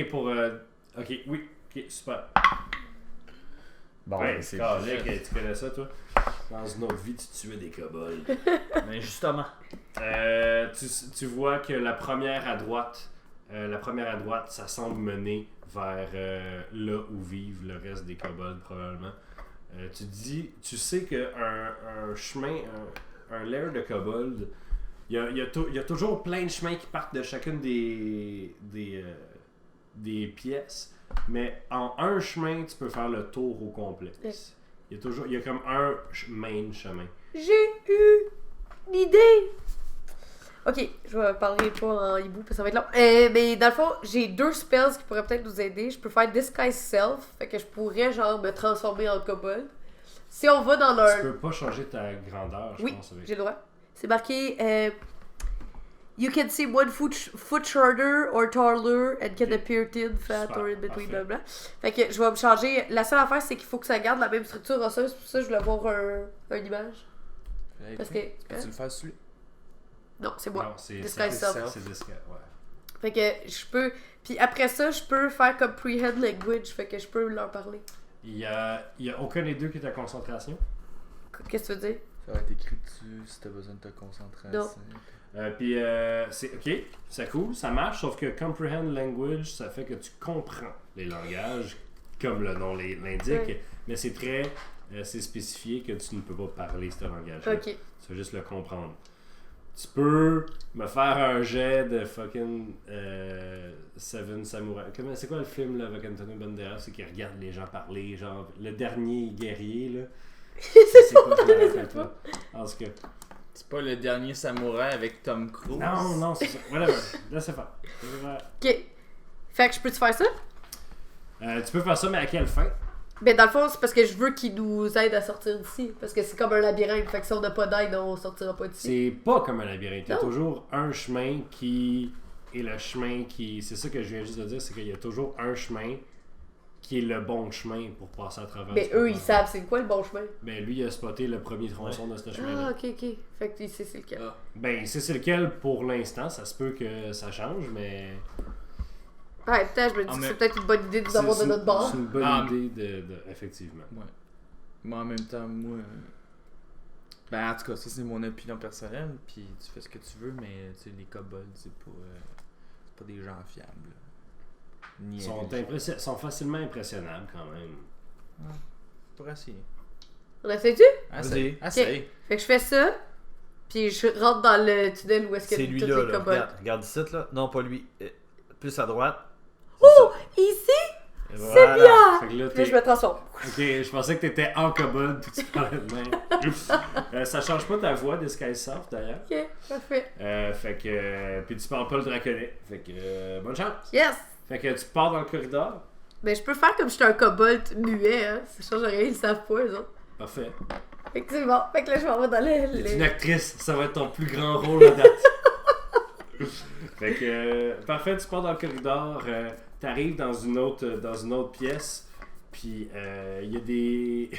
ok, oui. Ok, super. Bon, ouais, c'est tu connais ça, toi? Dans une autre vie, tu tuais des kobolds. Mais justement. Tu vois que la première à droite la première à droite, ça semble mener vers là où vivent le reste des kobolds, probablement. Tu sais qu'un chemin, un lair de kobold, il y a toujours plein de chemins qui partent de chacune des pièces, mais en un chemin, tu peux faire le tour au complet. Il y a comme un main chemin. J'ai eu une idée! Ok, je vais parler pas en hibou parce que ça va être long. Mais dans le fond, j'ai 2 spells qui pourraient peut-être nous aider. Je peux faire Disguise Self, fait que je pourrais genre me transformer en kobold. Si on va dans Tu peux pas changer ta grandeur, je pense. Oui, j'ai le droit. C'est marqué You can see 1 foot shorter or taller and can appear thin, fat Super, or in between, parfait. blablabla. Fait que je vais me changer. La seule affaire, c'est qu'il faut que ça garde la même structure osseuse. Pour ça, je voulais avoir un image. Parce que. Peux-tu le faire celui? Non, c'est moi. Non, c'est Disguise Self. C'est disguise, ouais. Fait que je peux. Puis après ça, je peux faire comme Prehend Language. Fait que je peux leur parler. Il y a aucun des deux qui est à concentration. Qu'est-ce que tu veux dire? Ça va être écrit dessus si t'as besoin de te concentrer. Non. Puis c'est ok, c'est cool, ça marche, sauf que Comprehend Language, ça fait que tu comprends les langages, comme le nom l'indique, Ouais. mais c'est très c'est spécifié que tu ne peux pas parler ce langage. Ok. Tu vas juste le comprendre. Tu peux me faire un jet de fucking Seven Samurai. C'est quoi le film là, avec Antonio Banderas, c'est qu'il regarde les gens parler, genre le dernier guerrier là. C'est quoi, je me rappelle pas. En tout cas. C'est pas le dernier samouraï avec Tom Cruise? Non, c'est ça. Voilà, laisse faire. Ok. Fait que je peux-tu faire ça? Tu peux faire ça, mais à quelle fin? Ben dans le fond, c'est parce que je veux qu'ils nous aident à sortir d'ici. Parce que c'est comme un labyrinthe. Fait que si on n'a pas d'aide, on sortira pas d'ici. C'est pas comme un labyrinthe. Il y a Non. toujours un chemin qui est le chemin qui... C'est ça que je viens juste de dire, c'est qu'il y a toujours un chemin qui est le bon chemin pour passer à travers. Mais eux, ils savent c'est quoi le bon chemin. Ben lui, il a spoté le premier tronçon de ce chemin-là. Ah, ok. Fait que c'est lequel. Ah. Ben, c'est lequel pour l'instant. Ça se peut que ça change, mais... Ouais, peut-être, je me dis que c'est peut-être une bonne idée de nous avoir de notre bord. C'est une bonne Ah. idée effectivement. Ouais. Mais en même temps, moi. Ben, en tout cas, ça c'est mon opinion personnelle, puis tu fais ce que tu veux, mais tu sais, les kobolds, c'est pas des gens fiables. Ni Ils sont facilement impressionnables quand même. Pour essayer. On essaie-tu? Essaye. Ok. Fait que je fais ça, puis je rentre dans le tunnel où est-ce que C'est tous lui les là, là. kobolds. Regarde ici, là. Non, pas lui. Plus à droite. Oh! Ici? Et C'est voilà. bien! Fait que là, Puis là, je me transforme. Ok, je pensais que t'étais en kobold puis tu parlais de même. Ça change pas ta voix des Sky Soft d'ailleurs. Ok, parfait. Fait que. Puis tu parles pas le draconnet. Fait que. Bonne chance. Yes! Fait que tu pars dans le corridor. Mais je peux faire comme si j'étais un kobold muet, hein. Ça change rien, ils le savent pas, eux autres. Parfait. Fait que c'est bon. Fait que là, je m'en vais dans T'es une actrice, ça va être ton plus grand rôle à date. Fait que. Parfait, tu pars dans le corridor. T'arrives dans une autre pièce. Puis il y a des.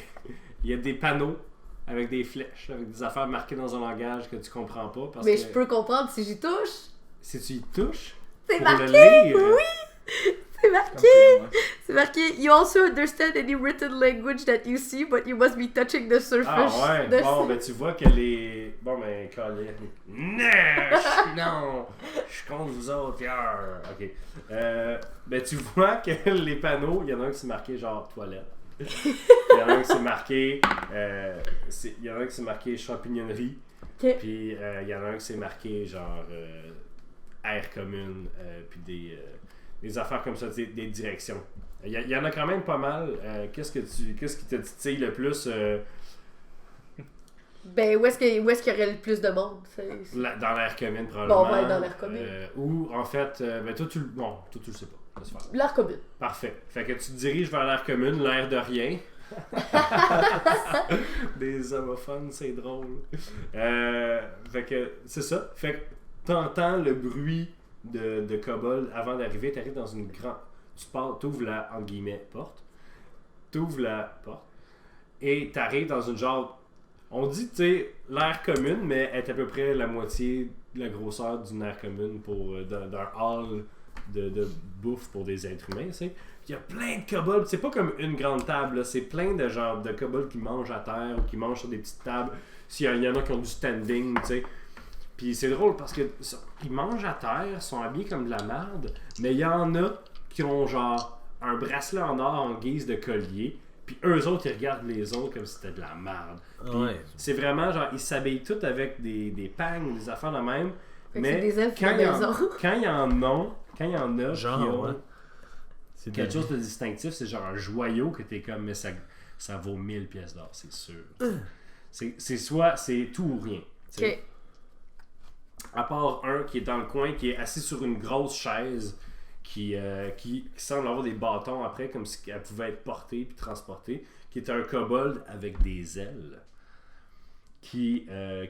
Il y a des panneaux avec des flèches, avec des affaires marquées dans un langage que tu comprends pas. Parce Mais que je peux comprendre si j'y touche. si tu y touches, C'est pour le marqué! lire, Oui! C'est marqué! C'est marqué You also understand any written language that you see, but you must be touching the surface. Ah ouais, de bon, ce- ben tu vois que les... Bon, ben, Colin... Non! Je suis contre vous autres, yarr! Ok. Ben, tu vois que les panneaux, il y en a un qui c'est marqué genre toilette. Il y en a un qui c'est marqué... il y en a un qui c'est marqué champignonnerie. Ok. Puis il y en a un qui c'est marqué genre air commune, puis des affaires comme ça, des directions. Il y en a quand même pas mal. Qu'est-ce qui te titille le plus Ben, où est-ce qu'il y aurait le plus de monde? dans l'air commune, probablement. Bon, ouais, dans l'air commune. Ou en fait, ben toi tu le sais pas. Laisse faire. L'air commune. Parfait. Fait que tu te diriges vers l'air commune, l'air de rien. Des homophones, c'est drôle. Fait que c'est ça. Fait que t'entends le bruit de kobold avant d'arriver. T'arrives dans une grande... T'ouvres la, entre guillemets, porte. T'ouvres la porte. Et t'arrives dans une genre... On dit, tu sais, l'air commune, mais elle est à peu près la moitié de la grosseur d'une aire commune pour d'un hall de bouffe pour des êtres humains, tu sais. Il y a plein de kobolds, c'est pas comme une grande table, là. C'est plein de genre de kobolds qui mangent à terre ou qui mangent sur des petites tables. S'il y en a qui ont du standing, tu sais. Puis c'est drôle parce que ils mangent à terre, sont habillés comme de la merde, mais il y en a qui ont genre un bracelet en or en guise de collier, puis eux autres ils regardent les autres comme si c'était de la merde. Puis c'est vraiment genre ils s'habillent tous avec des pangs, des affaires de même. Mais quand il y en a genre, qui ont ouais. c'est quelque chose de distinctif, c'est genre un joyau que t'es comme mais ça vaut 1000 pièces d'or, c'est sûr. C'est soit c'est tout ou rien. Ok. À part un qui est dans le coin, qui est assis sur une grosse chaise, qui semble avoir des bâtons après, comme si elle pouvait être portée puis transportée, qui est un kobold avec des ailes. Qui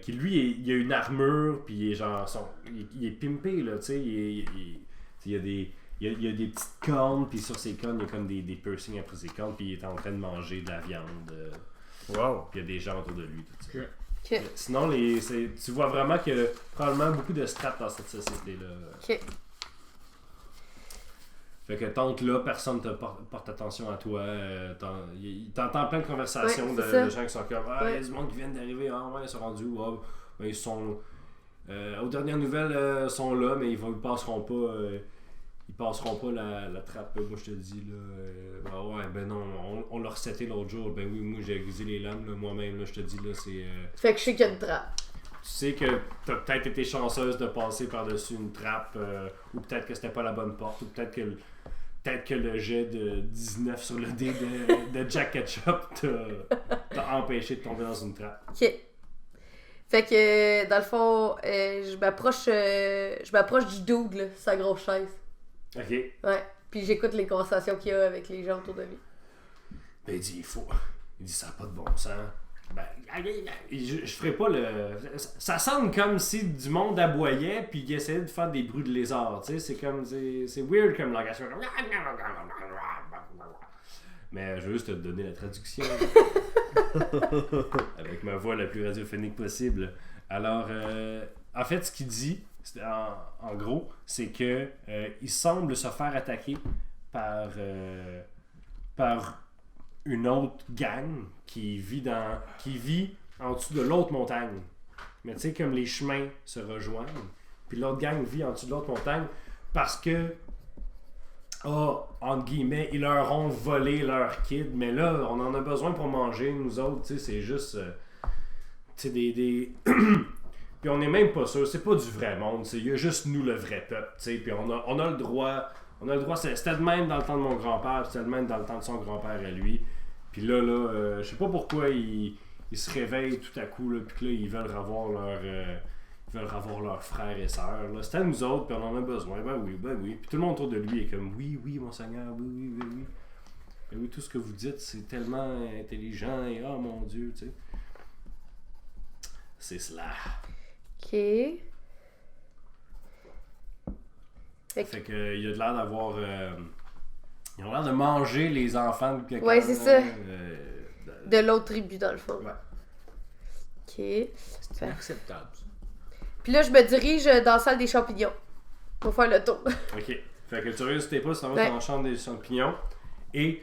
lui, il a une armure, puis il est genre, il est pimpé, là, tu sais, il y a des petites cornes, puis sur ses cornes, il y a comme des piercings après ses cornes, puis il est en train de manger de la viande. Wow. Puis il y a des gens autour de lui, tout ça. Ok. Sinon, tu vois vraiment qu'il y a probablement beaucoup de strates dans cette société-là. Ok. Fait que tant que là, personne te porte attention à toi. T'entends plein de conversations de gens qui sont comme il y a du monde qui viennent d'arriver, ils sont rendus où? Ils sont. Aux dernières nouvelles, ils sont là, mais ils passeront pas. Ils passeront pas la trappe, moi je te dis là. Ben non, on l'a reseté l'autre jour. Ben oui, moi j'ai grisé les lames là, moi-même, là, je te dis là, c'est. Fait que je sais qu'il y a une trappe. Tu sais que t'as peut-être été chanceuse de passer par-dessus une trappe, ou peut-être que c'était pas la bonne porte, ou peut-être que le jet de 19 sur le dé de Jack Ketchup t'a empêché de tomber dans une trappe. Ok. Fait que, dans le fond, je m'approche du dude, là, sa grosse chaise. Ok. Ouais. Puis j'écoute les conversations qu'il y a avec les gens autour de lui. Ben il dit, il dit, ça n'a pas de bon sens. Ben, je ferais pas le. Ça sonne comme si du monde aboyait puis il essayait de faire des bruits de lézard, tu sais, c'est comme. C'est weird comme langage. Mais je veux juste te donner la traduction. Avec ma voix la plus radiophonique possible. Alors, en fait, ce qu'il dit, en gros, c'est que il semble se faire attaquer par une autre gang qui vit en dessous de l'autre montagne. Mais tu sais, comme les chemins se rejoignent, puis l'autre gang vit en dessous de l'autre montagne parce que, entre guillemets, ils leur ont volé leur kid, mais là, on en a besoin pour manger, nous autres, tu sais, c'est juste, tu sais, des... Puis on n'est même pas sûr, c'est pas du vrai monde, il y a juste nous, le vrai peuple, tu sais, puis on a le droit, c'était de même dans le temps de mon grand-père, puis c'était de même dans le temps de son grand-père à lui. Puis là, je sais pas pourquoi ils se réveillent tout à coup, là, puis que là, ils veulent revoir leurs frères et sœurs. Là. C'est à nous autres, puis on en a besoin. Ben oui. Puis tout le monde autour de lui est comme, oui, mon Seigneur, oui. Ben oui, tout ce que vous dites, c'est tellement intelligent, et oh mon Dieu, tu sais. C'est cela. Ok. Fait que, il a de l'air d'avoir... ils ont l'air de manger les enfants de quelqu'un. Ouais, c'est ça. De l'autre tribu, dans le fond. Ouais. Ok. C'est acceptable. Puis là, je me dirige dans la salle des champignons. Pour faire le tour. Ok. Fait que tu réussis tes pas, tu t'en vas dans la chambre des champignons. Et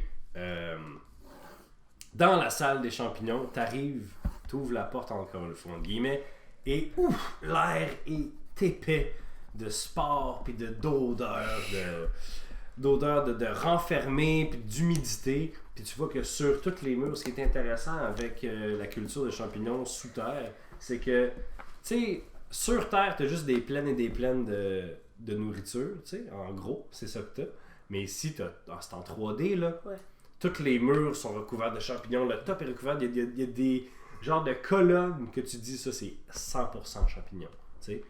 dans la salle des champignons, t'arrives, t'ouvres la porte encore une fois, entre guillemets, et ouf, l'air est épais de sport puis d'odeur, de renfermer puis d'humidité. Puis tu vois que sur tous les murs, ce qui est intéressant avec la culture de champignons sous terre, c'est que, tu sais, sur terre, t'as juste des plaines et des plaines de nourriture, tu sais, en gros, c'est ça que t'as. Mais ici, c'est en 3D, là. Ouais. Tous les murs sont recouverts de champignons, le top est recouvert, il y a des genres de colonnes que tu dis, ça, c'est 100% champignons, tu sais.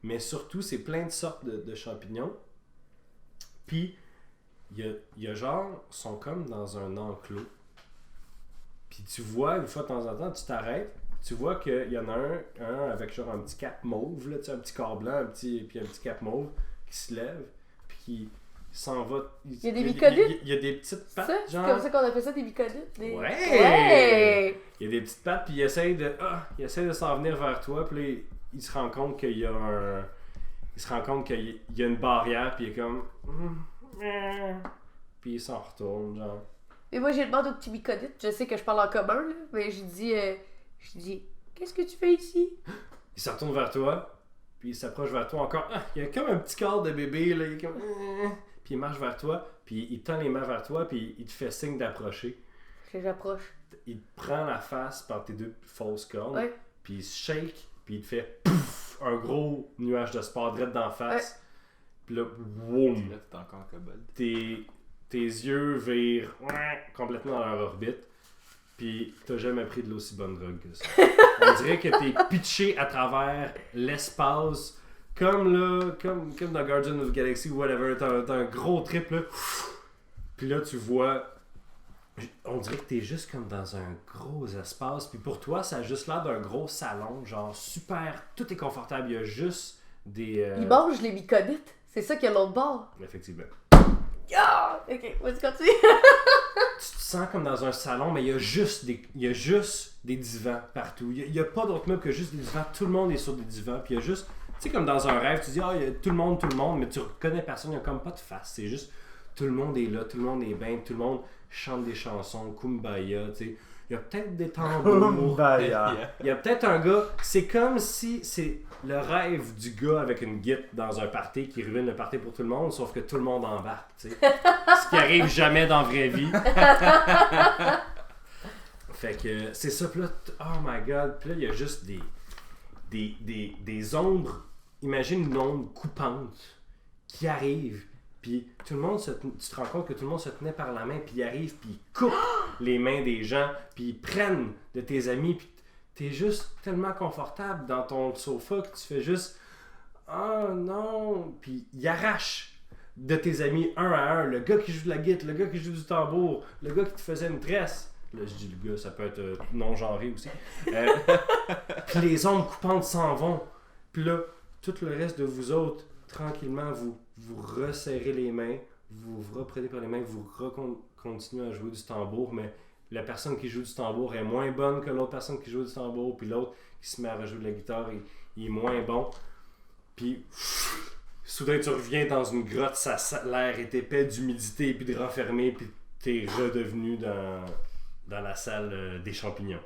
Mais surtout, c'est plein de sortes de champignons. Puis, il y a genre, sont comme dans un enclos. Puis tu vois, une fois de temps en temps, tu t'arrêtes, tu vois qu'il y en a un avec genre un petit cap mauve, là, tu sais, un petit corps blanc, puis un petit cap mauve qui se lève, puis qui s'en va. Il y a des bicodites? Il y a des petites pattes, C'est genre. comme ça qu'on appelle ça, des bicodites? Ouais! Il y a des petites pattes, puis il essaie de s'en venir vers toi, puis là, il se rend compte qu'il y a une barrière, puis il est comme... Puis il s'en retourne, genre. Mais moi, j'ai demandé au petit bicodite, je sais que je parle en commun, là, mais j'ai dit, qu'est-ce que tu fais ici? Il se retourne vers toi, puis il s'approche vers toi encore. Ah, il y a comme un petit corps de bébé, là. Il est comme... Puis il marche vers toi, puis il tend les mains vers toi, puis il te fait signe d'approcher. Que j'approche. Il te prend la face par tes deux fausses cornes, Ouais. puis il se shake, puis il te fait pouf, un gros nuage de sport direct d'en face. Puis là, woum, Là, t'es encore kobold. tes yeux virent complètement dans leur orbite, puis t'as jamais pris de l'aussi bonne drogue que ça. On dirait que t'es pitché à travers l'espace, comme dans Guardians of the Galaxy ou whatever. T'as un gros trip là, puis là tu vois, on dirait que t'es juste comme dans un gros espace, puis pour toi ça a juste l'air d'un gros salon, genre super, tout est confortable, il y a juste des... Il mange les myconites. C'est ça qu'il y a l'autre bord. Effectivement. Ah! Ok, vas-y, continue. Tu te sens comme dans un salon, mais il y a juste des divans partout. Il n'y a pas d'autre meubles que juste des divans. Tout le monde est sur des divans. Puis il y a juste, tu sais, comme dans un rêve, tu dis, il y a tout le monde, mais tu reconnais personne. Il n'y a comme pas de face. C'est juste, tout le monde est là, tout le monde est bien, tout le monde chante des chansons, kumbaya, tu sais. Il y a peut-être des tambours. Il y a peut-être un gars, c'est comme si c'est le rêve du gars avec une guitare dans un party qui ruine le party pour tout le monde, sauf que tout le monde embarque, tu sais. Ce qui arrive jamais dans la vraie vie. Fait que c'est ça, puis là, oh my god, puis là il y a juste des ombres, imagine une ombre coupante qui arrive, puis tout le monde tu te rends compte que tout le monde se tenait par la main, puis ils arrivent, puis ils coupent les mains des gens, puis ils prennent de tes amis, puis t'es juste tellement confortable dans ton sofa que tu fais juste « Oh non! » Puis ils arrachent de tes amis un à un, le gars qui joue de la guitare, le gars qui joue du tambour, le gars qui te faisait une tresse. Là, je dis le gars, ça peut être non-genré aussi. Puis les ondes coupantes s'en vont. Puis là, tout le reste de vous autres, tranquillement, vous resserrez les mains, vous vous reprenez par les mains, vous continuez à jouer du tambour, mais la personne qui joue du tambour est moins bonne que l'autre personne qui joue du tambour, puis l'autre qui se met à rejouer de la guitare, il est moins bon. Puis soudain, tu reviens dans une grotte, l'air est épais d'humidité, puis de renfermé, puis t'es redevenu dans la salle des champignons.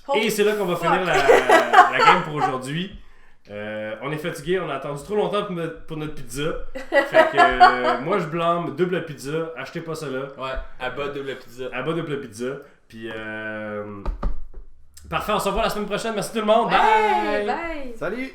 Oh. Et c'est là qu'on va finir la game pour aujourd'hui. On est fatigué, on a attendu trop longtemps pour notre pizza. Fait que moi je blâme double pizza, achetez pas ça là. Ouais, à bas double pizza. À bas double pizza. Puis parfait, on se revoit la semaine prochaine. Merci tout le monde. Ouais, Bye! bye! Salut!